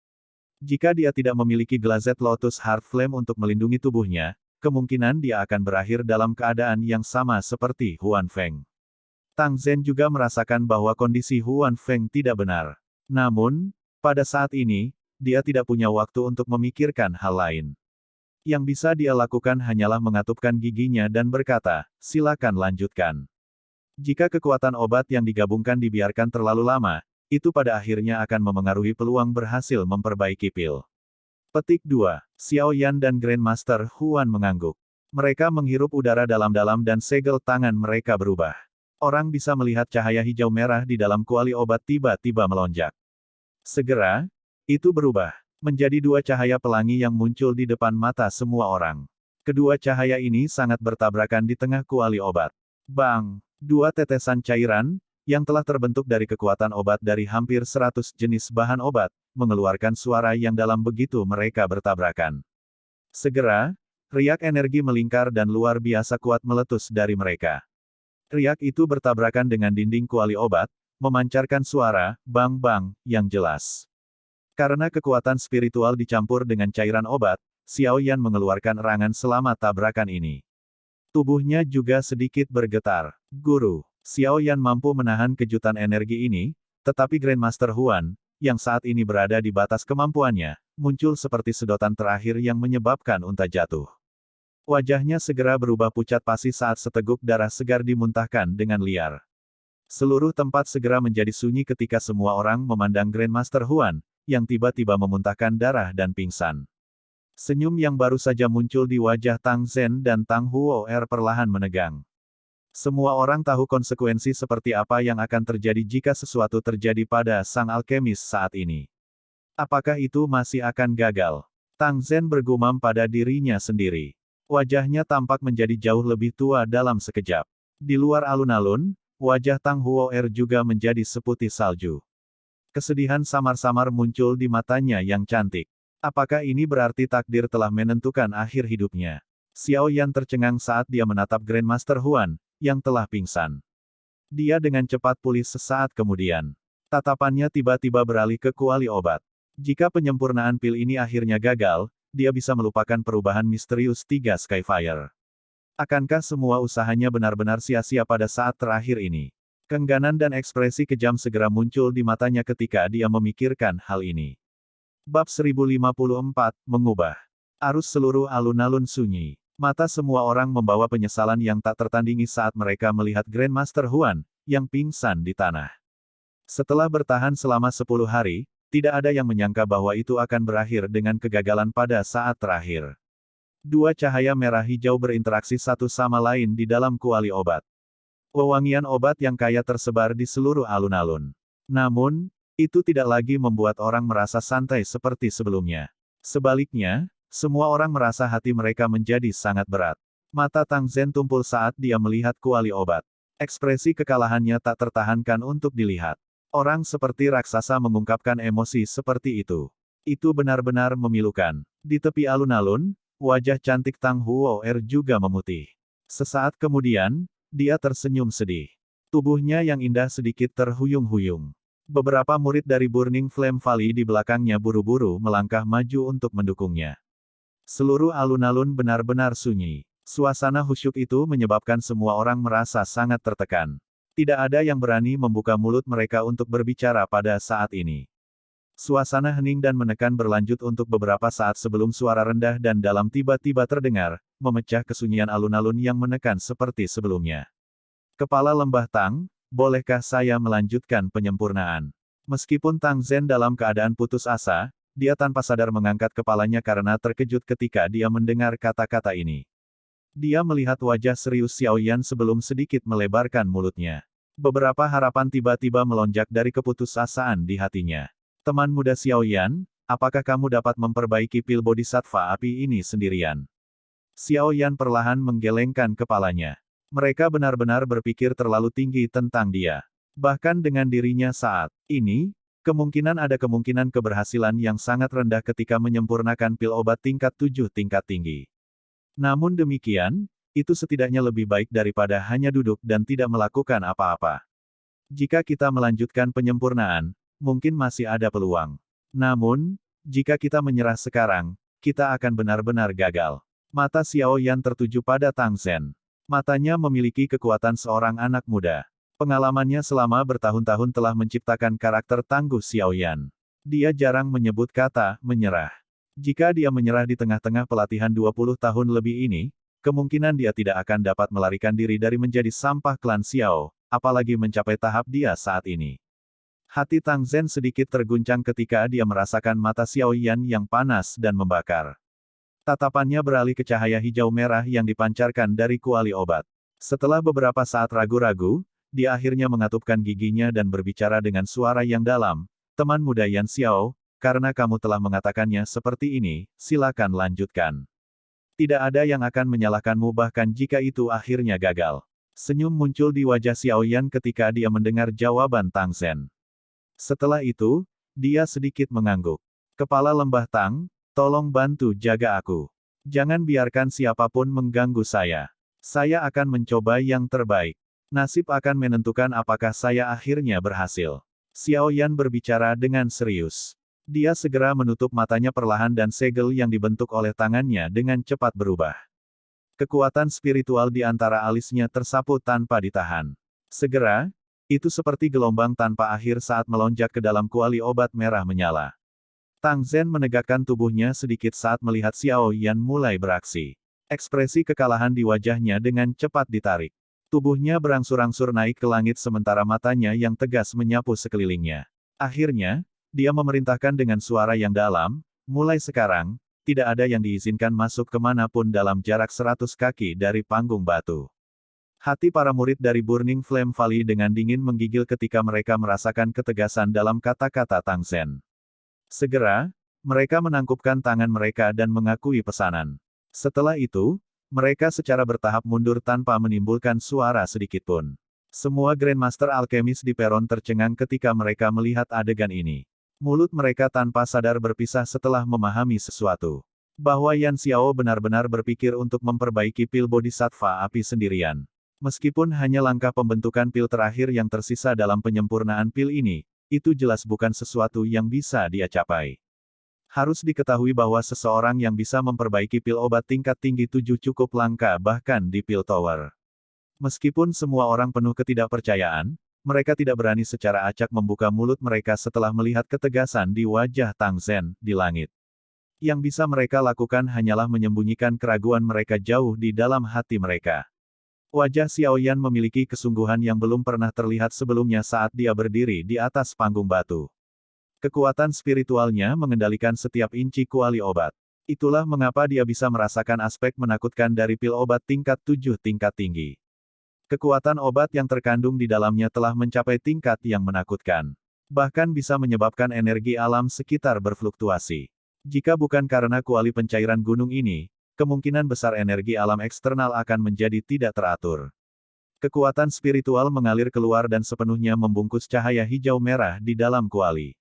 Jika dia tidak memiliki Glazed Lotus Heart Flame untuk melindungi tubuhnya, kemungkinan dia akan berakhir dalam keadaan yang sama seperti Huan Feng. Tang Zhen juga merasakan bahwa kondisi Huan Feng tidak benar. Namun, pada saat ini, dia tidak punya waktu untuk memikirkan hal lain. Yang bisa dia lakukan hanyalah mengatupkan giginya dan berkata, silakan lanjutkan. Jika kekuatan obat yang digabungkan dibiarkan terlalu lama, itu pada akhirnya akan memengaruhi peluang berhasil memperbaiki pil. Petik 2. Xiao Yan dan Grandmaster Huan mengangguk. Mereka menghirup udara dalam-dalam dan segel tangan mereka berubah. Orang bisa melihat cahaya hijau merah di dalam kuali obat tiba-tiba melonjak. Segera, itu berubah menjadi dua cahaya pelangi yang muncul di depan mata semua orang. Kedua cahaya ini sangat bertabrakan di tengah kuali obat. Bang! Dua tetesan cairan, yang telah terbentuk dari kekuatan obat dari hampir 100 jenis bahan obat, mengeluarkan suara yang dalam begitu mereka bertabrakan. Segera, riak energi melingkar dan luar biasa kuat meletus dari mereka. Riak itu bertabrakan dengan dinding kuali obat, memancarkan suara, bang-bang, yang jelas. Karena kekuatan spiritual dicampur dengan cairan obat, Xiao Yan mengeluarkan erangan selama tabrakan ini. Tubuhnya juga sedikit bergetar. Guru, Xiao Yan mampu menahan kejutan energi ini, tetapi Grandmaster Huan, yang saat ini berada di batas kemampuannya, muncul seperti sedotan terakhir yang menyebabkan unta jatuh. Wajahnya segera berubah pucat pasi saat seteguk darah segar dimuntahkan dengan liar. Seluruh tempat segera menjadi sunyi ketika semua orang memandang Grandmaster Huan, yang tiba-tiba memuntahkan darah dan pingsan. Senyum yang baru saja muncul di wajah Tang Zhen dan Tang Huo'er perlahan menegang. Semua orang tahu konsekuensi seperti apa yang akan terjadi jika sesuatu terjadi pada sang alkemis saat ini. Apakah itu masih akan gagal? Tang Zhen bergumam pada dirinya sendiri. Wajahnya tampak menjadi jauh lebih tua dalam sekejap. Di luar alun-alun, wajah Tang Huo'er juga menjadi seputih salju. Kesedihan samar-samar muncul di matanya yang cantik. Apakah ini berarti takdir telah menentukan akhir hidupnya? Xiao Yan tercengang saat dia menatap Grandmaster Huan, yang telah pingsan. Dia dengan cepat pulih sesaat kemudian. Tatapannya tiba-tiba beralih ke kuali obat. Jika penyempurnaan pil ini akhirnya gagal, dia bisa melupakan perubahan misterius tiga Skyfire. Akankah semua usahanya benar-benar sia-sia pada saat terakhir ini? Keengganan dan ekspresi kejam segera muncul di matanya ketika dia memikirkan hal ini. Bab 1054, mengubah. Arus seluruh alun-alun sunyi. Mata semua orang membawa penyesalan yang tak tertandingi saat mereka melihat Grandmaster Huan, yang pingsan di tanah. Setelah bertahan selama 10 hari, tidak ada yang menyangka bahwa itu akan berakhir dengan kegagalan pada saat terakhir. Dua cahaya merah hijau berinteraksi satu sama lain di dalam kuali obat. Wewangian obat yang kaya tersebar di seluruh alun-alun. Namun, itu tidak lagi membuat orang merasa santai seperti sebelumnya. Sebaliknya, semua orang merasa hati mereka menjadi sangat berat. Mata Tang Zhen tumpul saat dia melihat kuali obat. Ekspresi kekalahannya tak tertahankan untuk dilihat. Orang seperti raksasa mengungkapkan emosi seperti itu. Itu benar-benar memilukan. Di tepi alun-alun, wajah cantik Tang Huo'er juga memutih. Sesaat kemudian, dia tersenyum sedih. Tubuhnya yang indah sedikit terhuyung-huyung. Beberapa murid dari Burning Flame Valley di belakangnya buru-buru melangkah maju untuk mendukungnya. Seluruh alun-alun benar-benar sunyi. Suasana khusyuk itu menyebabkan semua orang merasa sangat tertekan. Tidak ada yang berani membuka mulut mereka untuk berbicara pada saat ini. Suasana hening dan menekan berlanjut untuk beberapa saat sebelum suara rendah dan dalam tiba-tiba terdengar, memecah kesunyian alun-alun yang menekan seperti sebelumnya. Kepala Lembah Tang, bolehkah saya melanjutkan penyempurnaan? Meskipun Tang Zhen dalam keadaan putus asa, dia tanpa sadar mengangkat kepalanya karena terkejut ketika dia mendengar kata-kata ini. Dia melihat wajah serius Xiao Yan sebelum sedikit melebarkan mulutnya. Beberapa harapan tiba-tiba melonjak dari keputusasaan di hatinya. Teman muda Xiao Yan, apakah kamu dapat memperbaiki pil bodhisattva api ini sendirian? Xiao Yan perlahan menggelengkan kepalanya. Mereka benar-benar berpikir terlalu tinggi tentang dia. Bahkan dengan dirinya saat ini, ada kemungkinan keberhasilan yang sangat rendah ketika menyempurnakan pil obat tingkat 7 tingkat tinggi. Namun demikian, itu setidaknya lebih baik daripada hanya duduk dan tidak melakukan apa-apa. Jika kita melanjutkan penyempurnaan, mungkin masih ada peluang. Namun, jika kita menyerah sekarang, kita akan benar-benar gagal. Mata Xiao Yan tertuju pada Tang Zhen. Matanya memiliki kekuatan seorang anak muda. Pengalamannya selama bertahun-tahun telah menciptakan karakter tangguh Xiao Yan. Dia jarang menyebut kata menyerah. Jika dia menyerah di tengah-tengah pelatihan 20 tahun lebih ini, kemungkinan dia tidak akan dapat melarikan diri dari menjadi sampah klan Xiao, apalagi mencapai tahap dia saat ini. Hati Tang Zhen sedikit terguncang ketika dia merasakan mata Xiao Yan yang panas dan membakar. Tatapannya beralih ke cahaya hijau merah yang dipancarkan dari kuali obat. Setelah beberapa saat ragu-ragu, dia akhirnya mengatupkan giginya dan berbicara dengan suara yang dalam, "Teman muda Yan Xiao, karena kamu telah mengatakannya seperti ini, silakan lanjutkan. Tidak ada yang akan menyalahkanmu bahkan jika itu akhirnya gagal." Senyum muncul di wajah Xiao Yan ketika dia mendengar jawaban Tang Zhen. Setelah itu, dia sedikit mengangguk. "Kepala Lembah Tang, tolong bantu jaga aku. Jangan biarkan siapapun mengganggu saya. Saya akan mencoba yang terbaik. Nasib akan menentukan apakah saya akhirnya berhasil." Xiao Yan berbicara dengan serius. Dia segera menutup matanya perlahan dan segel yang dibentuk oleh tangannya dengan cepat berubah. Kekuatan spiritual di antara alisnya tersapu tanpa ditahan. Segera, itu seperti gelombang tanpa akhir saat melonjak ke dalam kuali obat merah menyala. Tang Zhen menegakkan tubuhnya sedikit saat melihat Xiao Yan mulai beraksi. Ekspresi kekalahan di wajahnya dengan cepat ditarik. Tubuhnya berangsur-angsur naik ke langit sementara matanya yang tegas menyapu sekelilingnya. Akhirnya, dia memerintahkan dengan suara yang dalam, "Mulai sekarang, tidak ada yang diizinkan masuk kemanapun dalam jarak 100 kaki dari panggung batu." Hati para murid dari Burning Flame Valley dengan dingin menggigil ketika mereka merasakan ketegasan dalam kata-kata Tang Zhen. Segera, mereka menangkupkan tangan mereka dan mengakui pesanan. Setelah itu, mereka secara bertahap mundur tanpa menimbulkan suara sedikitpun. Semua Grandmaster Alkemis di peron tercengang ketika mereka melihat adegan ini. Mulut mereka tanpa sadar berpisah setelah memahami sesuatu. Bahwa Yan Xiao benar-benar berpikir untuk memperbaiki pil Bodhisattva api sendirian. Meskipun hanya langkah pembentukan pil terakhir yang tersisa dalam penyempurnaan pil ini, itu jelas bukan sesuatu yang bisa dia capai. Harus diketahui bahwa seseorang yang bisa memperbaiki pil obat tingkat tinggi 7 cukup langka bahkan di pil tower. Meskipun semua orang penuh ketidakpercayaan, mereka tidak berani secara acak membuka mulut mereka setelah melihat ketegasan di wajah Tang Zhen di langit. Yang bisa mereka lakukan hanyalah menyembunyikan keraguan mereka jauh di dalam hati mereka. Wajah Xiao Yan memiliki kesungguhan yang belum pernah terlihat sebelumnya saat dia berdiri di atas panggung batu. Kekuatan spiritualnya mengendalikan setiap inci kuali obat. Itulah mengapa dia bisa merasakan aspek menakutkan dari pil obat tingkat 7 tingkat tinggi. Kekuatan obat yang terkandung di dalamnya telah mencapai tingkat yang menakutkan. Bahkan bisa menyebabkan energi alam sekitar berfluktuasi. Jika bukan karena kuali pencairan gunung ini, kemungkinan besar energi alam eksternal akan menjadi tidak teratur. Kekuatan spiritual mengalir keluar dan sepenuhnya membungkus cahaya hijau merah di dalam kuali.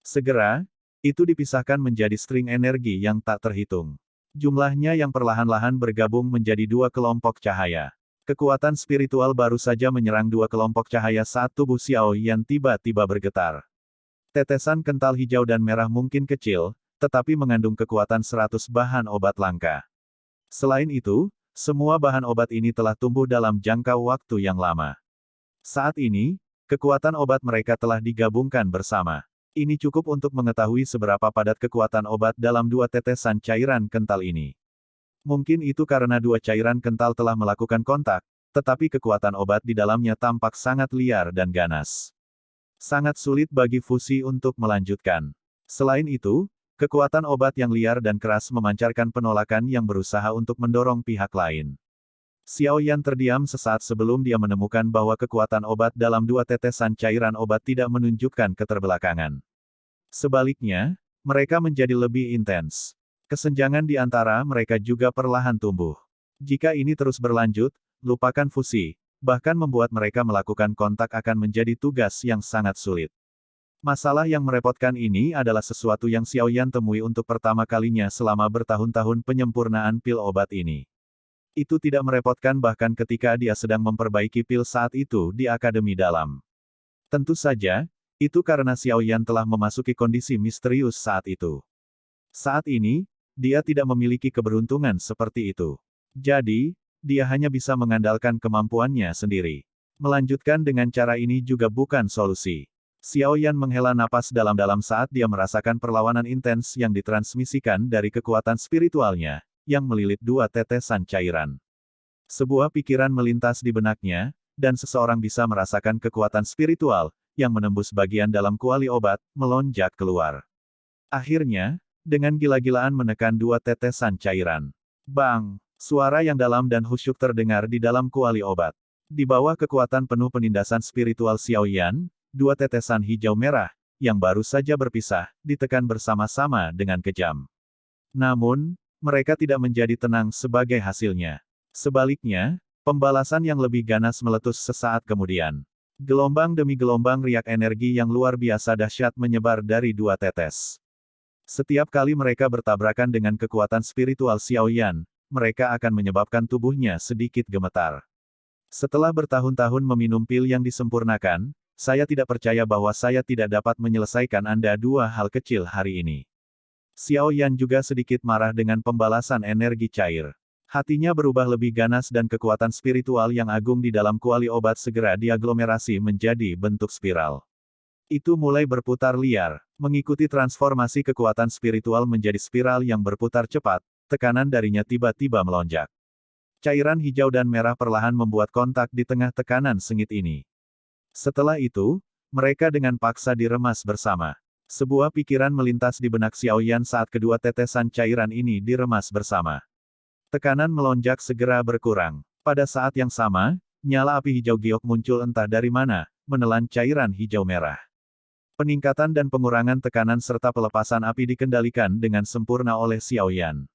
Segera, itu dipisahkan menjadi string energi yang tak terhitung. Jumlahnya yang perlahan-lahan bergabung menjadi 2 kelompok cahaya. Kekuatan spiritual baru saja menyerang 2 kelompok cahaya saat tubuh Xiao Yan tiba-tiba bergetar. Tetesan kental hijau dan merah mungkin kecil, tetapi mengandung kekuatan 100 bahan obat langka. Selain itu, semua bahan obat ini telah tumbuh dalam jangka waktu yang lama. Saat ini, kekuatan obat mereka telah digabungkan bersama. Ini cukup untuk mengetahui seberapa padat kekuatan obat dalam 2 tetesan cairan kental ini. Mungkin itu karena 2 cairan kental telah melakukan kontak, tetapi kekuatan obat di dalamnya tampak sangat liar dan ganas. Sangat sulit bagi fusi untuk melanjutkan. Selain itu, kekuatan obat yang liar dan keras memancarkan penolakan yang berusaha untuk mendorong pihak lain. Xiao Yan terdiam sesaat sebelum dia menemukan bahwa kekuatan obat dalam 2 tetesan cairan obat tidak menunjukkan keterbelakangan. Sebaliknya, mereka menjadi lebih intens. Kesenjangan di antara mereka juga perlahan tumbuh. Jika ini terus berlanjut, lupakan fusi, bahkan membuat mereka melakukan kontak akan menjadi tugas yang sangat sulit. Masalah yang merepotkan ini adalah sesuatu yang Xiao Yan temui untuk pertama kalinya selama bertahun-tahun penyempurnaan pil obat ini. Itu tidak merepotkan bahkan ketika dia sedang memperbaiki pil saat itu di Akademi Dalam. Tentu saja, itu karena Xiao Yan telah memasuki kondisi misterius saat itu. Saat ini, dia tidak memiliki keberuntungan seperti itu. Jadi, dia hanya bisa mengandalkan kemampuannya sendiri. Melanjutkan dengan cara ini juga bukan solusi. Xiao Yan menghela napas dalam-dalam saat dia merasakan perlawanan intens yang ditransmisikan dari kekuatan spiritualnya, yang melilit 2 tetesan cairan. Sebuah pikiran melintas di benaknya, dan seseorang bisa merasakan kekuatan spiritual, yang menembus bagian dalam kuali obat, melonjak keluar. Akhirnya, dengan gila-gilaan menekan dua tetesan cairan. Bang! Suara yang dalam dan khusyuk terdengar di dalam kuali obat. Di bawah kekuatan penuh penindasan spiritual Xiao Yan, dua tetesan hijau merah, yang baru saja berpisah, ditekan bersama-sama dengan kejam. Namun, mereka tidak menjadi tenang sebagai hasilnya. Sebaliknya, pembalasan yang lebih ganas meletus sesaat kemudian. Gelombang demi gelombang riak energi yang luar biasa dahsyat menyebar dari dua tetes. Setiap kali mereka bertabrakan dengan kekuatan spiritual Xiao Yan, mereka akan menyebabkan tubuhnya sedikit gemetar. Setelah bertahun-tahun meminum pil yang disempurnakan, saya tidak percaya bahwa saya tidak dapat menyelesaikan Anda dua hal kecil hari ini. Xiao Yan juga sedikit marah dengan pembalasan energi cair. Hatinya berubah lebih ganas dan kekuatan spiritual yang agung di dalam kuali obat segera diaglomerasi menjadi bentuk spiral. Itu mulai berputar liar, mengikuti transformasi kekuatan spiritual menjadi spiral yang berputar cepat, tekanan darinya tiba-tiba melonjak. Cairan hijau dan merah perlahan membuat kontak di tengah tekanan sengit ini. Setelah itu, mereka dengan paksa diremas bersama. Sebuah pikiran melintas di benak Xiao Yan saat kedua tetesan cairan ini diremas bersama. Tekanan melonjak segera berkurang. Pada saat yang sama, nyala api hijau giok muncul entah dari mana, menelan cairan hijau merah. Peningkatan dan pengurangan tekanan serta pelepasan api dikendalikan dengan sempurna oleh Xiao Yan.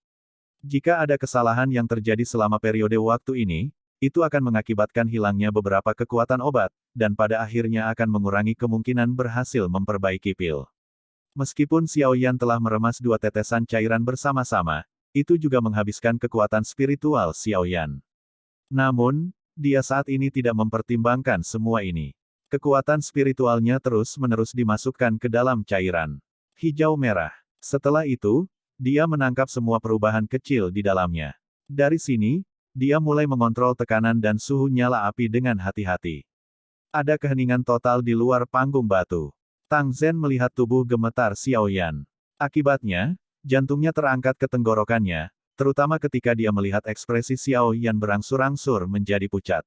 Jika ada kesalahan yang terjadi selama periode waktu ini, itu akan mengakibatkan hilangnya beberapa kekuatan obat, dan pada akhirnya akan mengurangi kemungkinan berhasil memperbaiki pil. Meskipun Xiao Yan telah meremas dua tetesan cairan bersama-sama, itu juga menghabiskan kekuatan spiritual Xiao Yan. Namun, dia saat ini tidak mempertimbangkan semua ini. Kekuatan spiritualnya terus-menerus dimasukkan ke dalam cairan hijau merah. Setelah itu, dia menangkap semua perubahan kecil di dalamnya. Dari sini, dia mulai mengontrol tekanan dan suhu nyala api dengan hati-hati. Ada keheningan total di luar panggung batu. Tang Zhen melihat tubuh gemetar Xiao Yan. Akibatnya, jantungnya terangkat ke tenggorokannya, terutama ketika dia melihat ekspresi Xiao Yan berangsur-angsur menjadi pucat.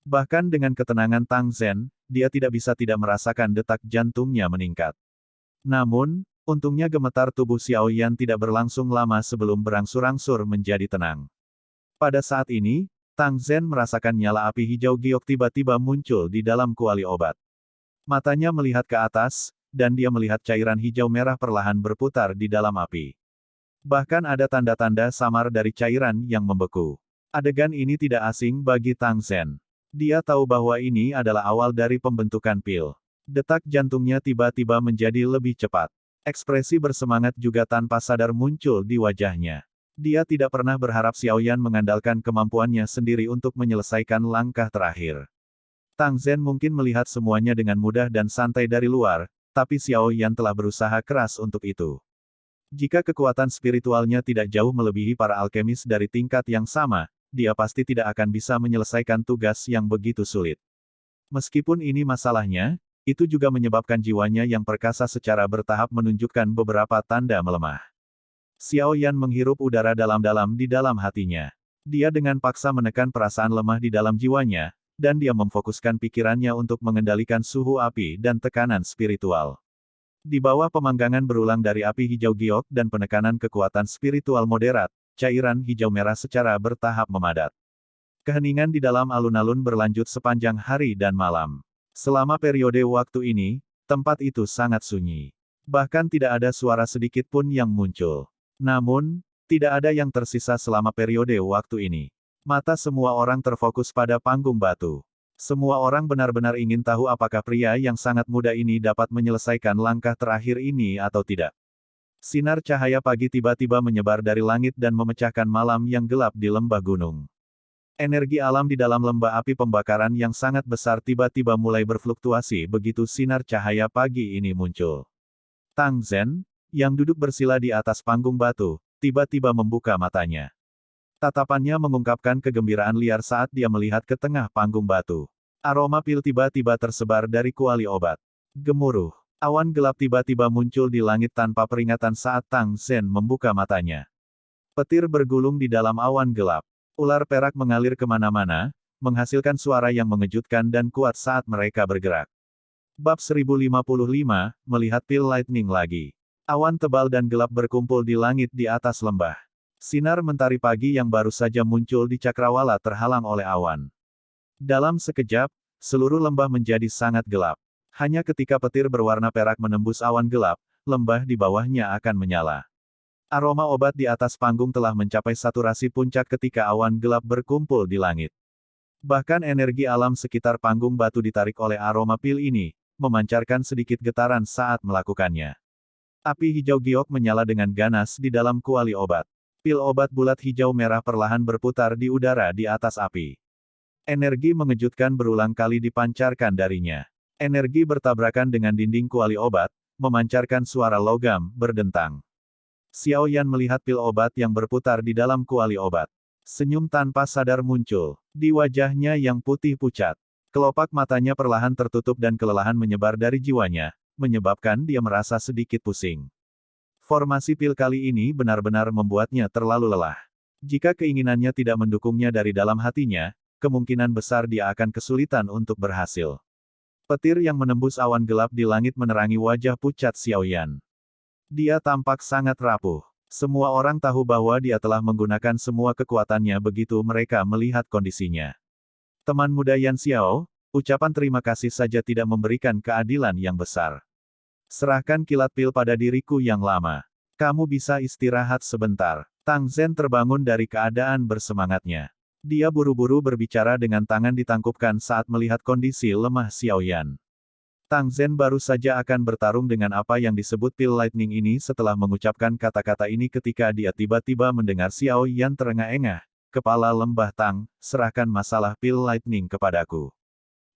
Bahkan dengan ketenangan Tang Zhen, dia tidak bisa tidak merasakan detak jantungnya meningkat. Namun, untungnya gemetar tubuh Xiao Yan tidak berlangsung lama sebelum berangsur-angsur menjadi tenang. Pada saat ini, Tang Zhen merasakan nyala api hijau giok tiba-tiba muncul di dalam kuali obat. Matanya melihat ke atas, dan dia melihat cairan hijau merah perlahan berputar di dalam api. Bahkan ada tanda-tanda samar dari cairan yang membeku. Adegan ini tidak asing bagi Tang Zhen. Dia tahu bahwa ini adalah awal dari pembentukan pil. Detak jantungnya tiba-tiba menjadi lebih cepat. Ekspresi bersemangat juga tanpa sadar muncul di wajahnya. Dia tidak pernah berharap Xiao Yan mengandalkan kemampuannya sendiri untuk menyelesaikan langkah terakhir. Tang Zhen mungkin melihat semuanya dengan mudah dan santai dari luar, tapi Xiao Yan telah berusaha keras untuk itu. Jika kekuatan spiritualnya tidak jauh melebihi para alkemis dari tingkat yang sama, dia pasti tidak akan bisa menyelesaikan tugas yang begitu sulit. Meskipun ini masalahnya, itu juga menyebabkan jiwanya yang perkasa secara bertahap menunjukkan beberapa tanda melemah. Xiao Yan menghirup udara dalam-dalam di dalam hatinya. Dia dengan paksa menekan perasaan lemah di dalam jiwanya, dan dia memfokuskan pikirannya untuk mengendalikan suhu api dan tekanan spiritual. Di bawah pemanggangan berulang dari api hijau giok dan penekanan kekuatan spiritual moderat, cairan hijau merah secara bertahap memadat. Keheningan di dalam alun-alun berlanjut sepanjang hari dan malam. Selama periode waktu ini, tempat itu sangat sunyi. Bahkan tidak ada suara sedikit pun yang muncul. Namun, tidak ada yang tersisa selama periode waktu ini. Mata semua orang terfokus pada panggung batu. Semua orang benar-benar ingin tahu apakah pria yang sangat muda ini dapat menyelesaikan langkah terakhir ini atau tidak. Sinar cahaya pagi tiba-tiba menyebar dari langit dan memecahkan malam yang gelap di lembah gunung. Energi alam di dalam lembah api pembakaran yang sangat besar tiba-tiba mulai berfluktuasi begitu sinar cahaya pagi ini muncul. Tang Zhen, yang duduk bersila di atas panggung batu, tiba-tiba membuka matanya. Tatapannya mengungkapkan kegembiraan liar saat dia melihat ke tengah panggung batu. Aroma pil tiba-tiba tersebar dari kuali obat. Gemuruh. Awan gelap tiba-tiba muncul di langit tanpa peringatan saat Tang Zhen membuka matanya. Petir bergulung di dalam awan gelap. Ular perak mengalir kemana-mana, menghasilkan suara yang mengejutkan dan kuat saat mereka bergerak. Bab 1055, melihat pil lightning lagi. Awan tebal dan gelap berkumpul di langit di atas lembah. Sinar mentari pagi yang baru saja muncul di cakrawala terhalang oleh awan. Dalam sekejap, seluruh lembah menjadi sangat gelap. Hanya ketika petir berwarna perak menembus awan gelap, lembah di bawahnya akan menyala. Aroma obat di atas panggung telah mencapai saturasi puncak ketika awan gelap berkumpul di langit. Bahkan energi alam sekitar panggung batu ditarik oleh aroma pil ini, memancarkan sedikit getaran saat melakukannya. Api hijau giok menyala dengan ganas di dalam kuali obat. Pil obat bulat hijau merah perlahan berputar di udara di atas api. Energi mengejutkan berulang kali dipancarkan darinya. Energi bertabrakan dengan dinding kuali obat, memancarkan suara logam berdentang. Xiao Yan melihat pil obat yang berputar di dalam kuali obat. Senyum tanpa sadar muncul di wajahnya yang putih pucat. Kelopak matanya perlahan tertutup dan kelelahan menyebar dari jiwanya, menyebabkan dia merasa sedikit pusing. Formasi pil kali ini benar-benar membuatnya terlalu lelah. Jika keinginannya tidak mendukungnya dari dalam hatinya, kemungkinan besar dia akan kesulitan untuk berhasil. Petir yang menembus awan gelap di langit menerangi wajah pucat Xiao Yan. Dia tampak sangat rapuh. Semua orang tahu bahwa dia telah menggunakan semua kekuatannya begitu mereka melihat kondisinya. Teman muda Yan Xiao, ucapan terima kasih saja tidak memberikan keadilan yang besar. Serahkan kilat pil pada diriku yang lama. Kamu bisa istirahat sebentar. Tang Zhen terbangun dari keadaan bersemangatnya. Dia buru-buru berbicara dengan tangan ditangkupkan saat melihat kondisi lemah Xiao Yan. Tang Zhen baru saja akan bertarung dengan apa yang disebut pil lightning ini setelah mengucapkan kata-kata ini ketika dia tiba-tiba mendengar Xiao Yan terengah-engah. Kepala lembah Tang, serahkan masalah pil lightning kepadaku.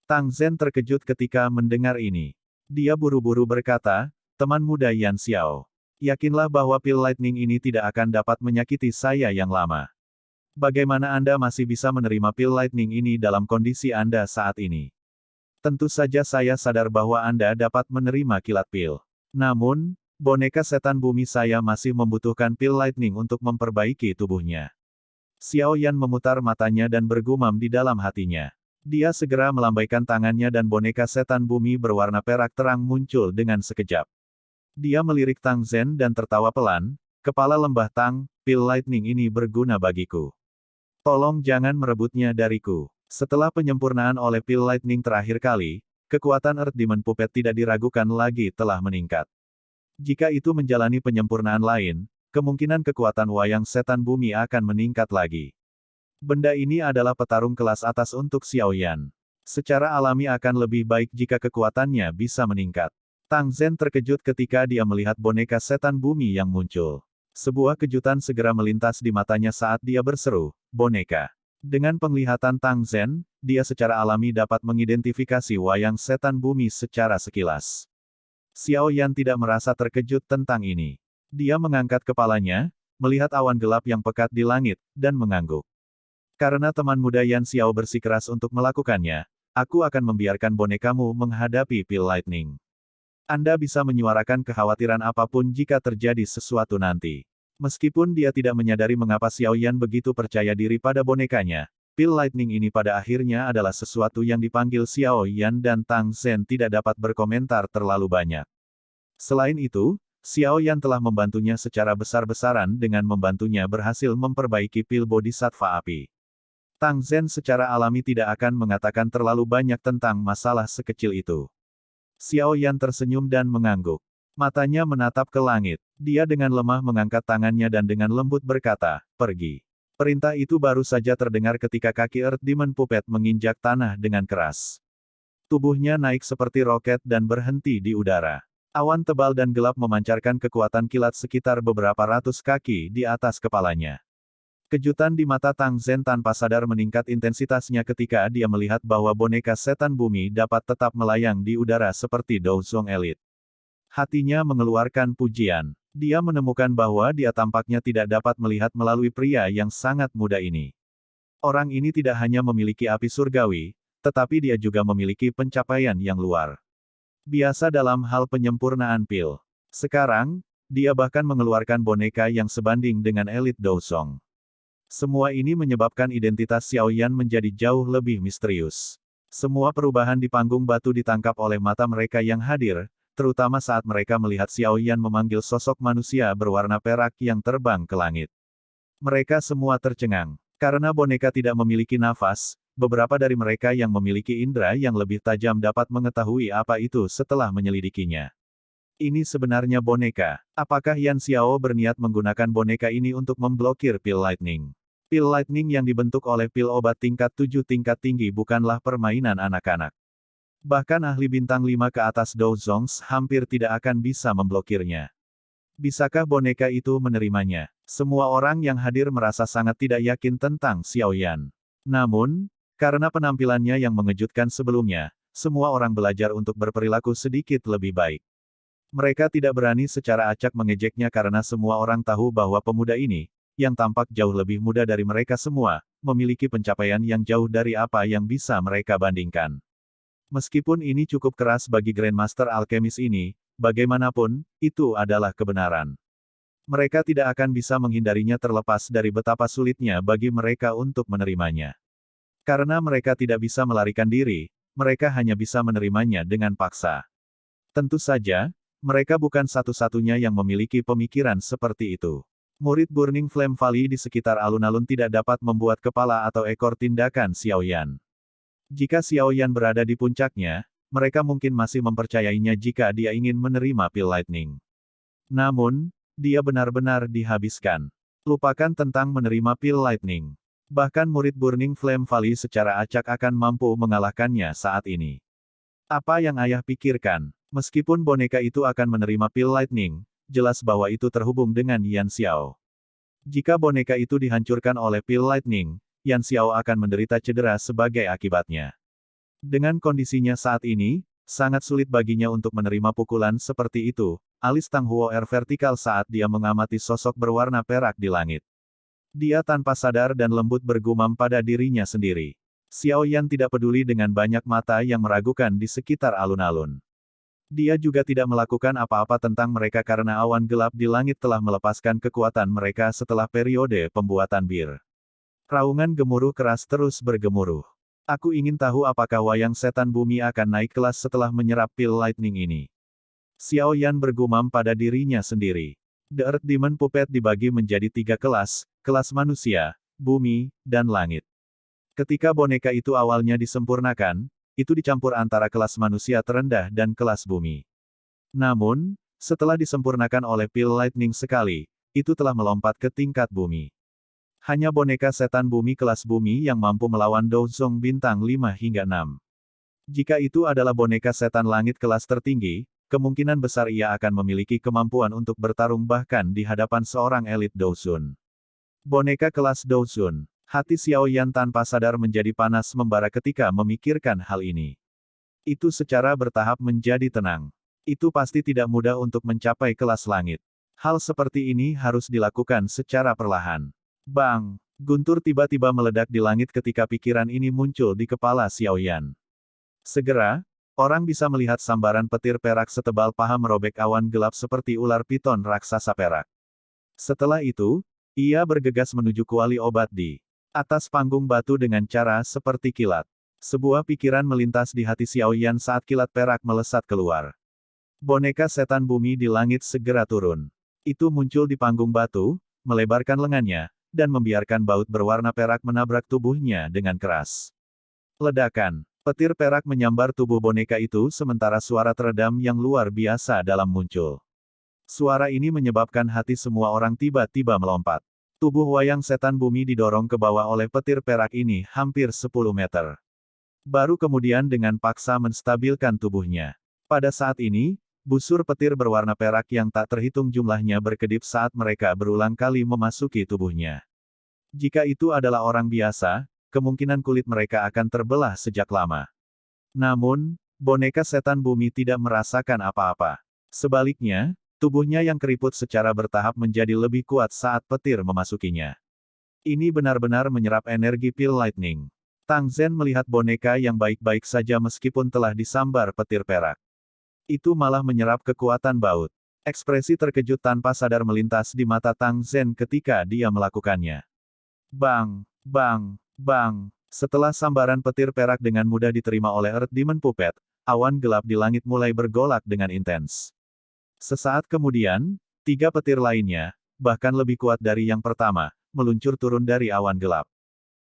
Tang Zhen terkejut ketika mendengar ini. Dia buru-buru berkata, teman muda Yan Xiao. Yakinlah bahwa pil lightning ini tidak akan dapat menyakiti saya yang lama. Bagaimana Anda masih bisa menerima pil lightning ini dalam kondisi Anda saat ini? Tentu saja saya sadar bahwa Anda dapat menerima kilat pil. Namun, boneka setan bumi saya masih membutuhkan pil lightning untuk memperbaiki tubuhnya. Xiao Yan memutar matanya dan bergumam di dalam hatinya. Dia segera melambaikan tangannya dan boneka setan bumi berwarna perak terang muncul dengan sekejap. Dia melirik Tang Zhen dan tertawa pelan, kepala lembah Tang, pil lightning ini berguna bagiku. Tolong jangan merebutnya dariku. Setelah penyempurnaan oleh pil lightning terakhir kali, kekuatan Earth Demon Puppet tidak diragukan lagi telah meningkat. Jika itu menjalani penyempurnaan lain, kemungkinan kekuatan wayang setan bumi akan meningkat lagi. Benda ini adalah petarung kelas atas untuk Xiao Yan. Secara alami akan lebih baik jika kekuatannya bisa meningkat. Tang Zhen terkejut ketika dia melihat boneka setan bumi yang muncul. Sebuah kejutan segera melintas di matanya saat dia berseru, boneka. Dengan penglihatan Tang Zhen, dia secara alami dapat mengidentifikasi wayang setan bumi secara sekilas. Xiao Yan tidak merasa terkejut tentang ini. Dia mengangkat kepalanya, melihat awan gelap yang pekat di langit, dan mengangguk. Karena teman muda Yan Xiao bersikeras untuk melakukannya, aku akan membiarkan bonekamu menghadapi pil lightning. Anda bisa menyuarakan kekhawatiran apapun jika terjadi sesuatu nanti. Meskipun dia tidak menyadari mengapa Xiao Yan begitu percaya diri pada bonekanya, pil lightning ini pada akhirnya adalah sesuatu yang dipanggil Xiao Yan dan Tang Zhen tidak dapat berkomentar terlalu banyak. Selain itu, Xiao Yan telah membantunya secara besar-besaran dengan membantunya berhasil memperbaiki pil bodhisattva api. Tang Zhen secara alami tidak akan mengatakan terlalu banyak tentang masalah sekecil itu. Xiao Yan tersenyum dan mengangguk. Matanya menatap ke langit. Dia dengan lemah mengangkat tangannya dan dengan lembut berkata, pergi. Perintah itu baru saja terdengar ketika kaki Earth Demon Puppet menginjak tanah dengan keras. Tubuhnya naik seperti roket dan berhenti di udara. Awan tebal dan gelap memancarkan kekuatan kilat sekitar beberapa ratus kaki di atas kepalanya. Kejutan di mata Tang Zhen tanpa sadar meningkat intensitasnya ketika dia melihat bahwa boneka setan bumi dapat tetap melayang di udara seperti Douzong Elite. Hatinya mengeluarkan pujian. Dia menemukan bahwa dia tampaknya tidak dapat melihat melalui pria yang sangat muda ini. Orang ini tidak hanya memiliki api surgawi, tetapi dia juga memiliki pencapaian yang luar biasa dalam hal penyempurnaan pil. Sekarang, dia bahkan mengeluarkan boneka yang sebanding dengan elit Douzong. Semua ini menyebabkan identitas Xiao Yan menjadi jauh lebih misterius. Semua perubahan di panggung batu ditangkap oleh mata mereka yang hadir, terutama saat mereka melihat Xiao Yan memanggil sosok manusia berwarna perak yang terbang ke langit. Mereka semua tercengang. Karena boneka tidak memiliki nafas, beberapa dari mereka yang memiliki indera yang lebih tajam dapat mengetahui apa itu setelah menyelidikinya. Ini sebenarnya boneka. Apakah Yan Xiao berniat menggunakan boneka ini untuk memblokir pil lightning? Pil lightning yang dibentuk oleh pil obat tingkat 7 tingkat tinggi bukanlah permainan anak-anak. Bahkan ahli bintang 5 ke atas Dozongs hampir tidak akan bisa memblokirnya. Bisakah boneka itu menerimanya? Semua orang yang hadir merasa sangat tidak yakin tentang Xiao Yan. Namun, karena penampilannya yang mengejutkan sebelumnya, semua orang belajar untuk berperilaku sedikit lebih baik. Mereka tidak berani secara acak mengejeknya karena semua orang tahu bahwa pemuda ini, yang tampak jauh lebih muda dari mereka semua, memiliki pencapaian yang jauh dari apa yang bisa mereka bandingkan. Meskipun ini cukup keras bagi Grandmaster Alkemis ini, bagaimanapun, itu adalah kebenaran. Mereka tidak akan bisa menghindarinya terlepas dari betapa sulitnya bagi mereka untuk menerimanya. Karena mereka tidak bisa melarikan diri, mereka hanya bisa menerimanya dengan paksa. Tentu saja, mereka bukan satu-satunya yang memiliki pemikiran seperti itu. Murid Burning Flame Valley di sekitar alun-alun tidak dapat membuat kepala atau ekor tindakan Xiao Yan. Jika Xiao Yan berada di puncaknya, mereka mungkin masih mempercayainya jika dia ingin menerima pil lightning. Namun, dia benar-benar dihabiskan. Lupakan tentang menerima pil lightning. Bahkan murid Burning Flame Valley secara acak akan mampu mengalahkannya saat ini. Apa yang ayah pikirkan? Meskipun boneka itu akan menerima pil lightning, jelas bahwa itu terhubung dengan Yan Xiao. Jika boneka itu dihancurkan oleh pil lightning, Yan Xiao akan menderita cedera sebagai akibatnya. Dengan kondisinya saat ini, sangat sulit baginya untuk menerima pukulan seperti itu. Alis Tang Huo vertikal saat dia mengamati sosok berwarna perak di langit. Dia tanpa sadar dan lembut bergumam pada dirinya sendiri. Xiao Yan tidak peduli dengan banyak mata yang meragukan di sekitar alun-alun. Dia juga tidak melakukan apa-apa tentang mereka karena awan gelap di langit telah melepaskan kekuatan mereka setelah periode pembuatan bir. Raungan gemuruh keras terus bergemuruh. Aku ingin tahu apakah wayang setan bumi akan naik kelas setelah menyerap pil lightning ini. Xiao Yan bergumam pada dirinya sendiri. The Earth Demon Puppet dibagi menjadi 3 kelas, kelas manusia, bumi, dan langit. Ketika boneka itu awalnya disempurnakan, itu dicampur antara kelas manusia terendah dan kelas bumi. Namun, setelah disempurnakan oleh pil lightning sekali, itu telah melompat ke tingkat bumi. Hanya boneka setan bumi kelas bumi yang mampu melawan Dozong bintang 5 hingga 6. Jika itu adalah boneka setan langit kelas tertinggi, kemungkinan besar ia akan memiliki kemampuan untuk bertarung bahkan di hadapan seorang elit Dozun. Boneka kelas Dozun. Hati Xiao Yan tanpa sadar menjadi panas membara ketika memikirkan hal ini. Itu secara bertahap menjadi tenang. Itu pasti tidak mudah untuk mencapai kelas langit. Hal seperti ini harus dilakukan secara perlahan. Bang! Guntur tiba-tiba meledak di langit ketika pikiran ini muncul di kepala Xiao Yan. Segera, orang bisa melihat sambaran petir perak setebal paha merobek awan gelap seperti ular piton raksasa perak. Setelah itu, ia bergegas menuju kuali obat di atas panggung batu dengan cara seperti kilat. Sebuah pikiran melintas di hati Xiao Yan saat kilat perak melesat keluar. Boneka setan bumi di langit segera turun. Itu muncul di panggung batu, melebarkan lengannya, dan membiarkan baut berwarna perak menabrak tubuhnya dengan keras. Ledakan. Petir perak menyambar tubuh boneka itu sementara suara teredam yang luar biasa dalam muncul. Suara ini menyebabkan hati semua orang tiba-tiba melompat. Tubuh wayang setan bumi didorong ke bawah oleh petir perak ini hampir 10 meter. Baru kemudian dengan paksa menstabilkan tubuhnya. Pada saat ini, busur petir berwarna perak yang tak terhitung jumlahnya berkedip saat mereka berulang kali memasuki tubuhnya. Jika itu adalah orang biasa, kemungkinan kulit mereka akan terbelah sejak lama. Namun, boneka setan bumi tidak merasakan apa-apa. Sebaliknya, tubuhnya yang keriput secara bertahap menjadi lebih kuat saat petir memasukinya. Ini benar-benar menyerap energi pil lightning. Tang Zhen melihat boneka yang baik-baik saja meskipun telah disambar petir perak. Itu malah menyerap kekuatan baut. Ekspresi terkejut tanpa sadar melintas di mata Tang Zhen ketika dia melakukannya. Bang! Bang! Bang! Setelah sambaran petir perak dengan mudah diterima oleh Earth Demon Puppet, awan gelap di langit mulai bergolak dengan intens. Sesaat kemudian, 3 petir lainnya, bahkan lebih kuat dari yang pertama, meluncur turun dari awan gelap.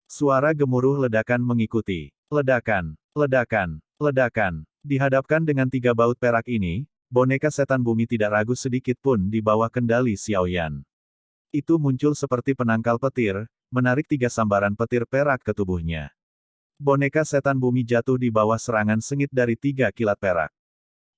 Suara gemuruh ledakan mengikuti. Ledakan, ledakan, ledakan. Dihadapkan dengan 3 baut perak ini, boneka setan bumi tidak ragu sedikit pun di bawah kendali Xiaoyan. Itu muncul seperti penangkal petir, menarik 3 sambaran petir perak ke tubuhnya. Boneka setan bumi jatuh di bawah serangan sengit dari 3 kilat perak.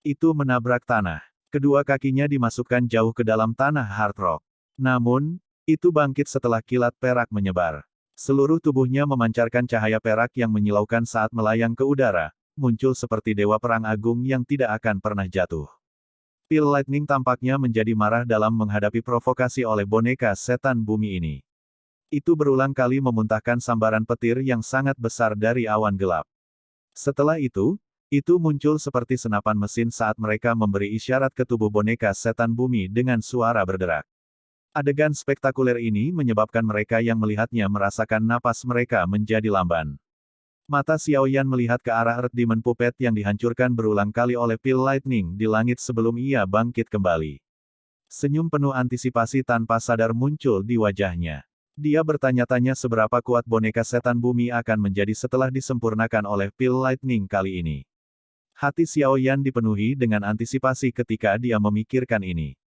Itu menabrak tanah. Kedua kakinya dimasukkan jauh ke dalam tanah hard rock. Namun, itu bangkit setelah kilat perak menyebar. Seluruh tubuhnya memancarkan cahaya perak yang menyilaukan saat melayang ke udara, muncul seperti dewa perang agung yang tidak akan pernah jatuh. Pil Lightning tampaknya menjadi marah dalam menghadapi provokasi oleh boneka setan bumi ini. Itu berulang kali memuntahkan sambaran petir yang sangat besar dari awan gelap. Setelah itu muncul seperti senapan mesin saat mereka memberi isyarat ke tubuh boneka setan bumi dengan suara berderak. Adegan spektakuler ini menyebabkan mereka yang melihatnya merasakan napas mereka menjadi lamban. Mata Xiaoyan melihat ke arah Earth Demon Puppet yang dihancurkan berulang kali oleh Pil Lightning di langit sebelum ia bangkit kembali. Senyum penuh antisipasi tanpa sadar muncul di wajahnya. Dia bertanya-tanya seberapa kuat boneka setan bumi akan menjadi setelah disempurnakan oleh Pil Lightning kali ini. Hati Xiaoyan dipenuhi dengan antisipasi ketika dia memikirkan ini.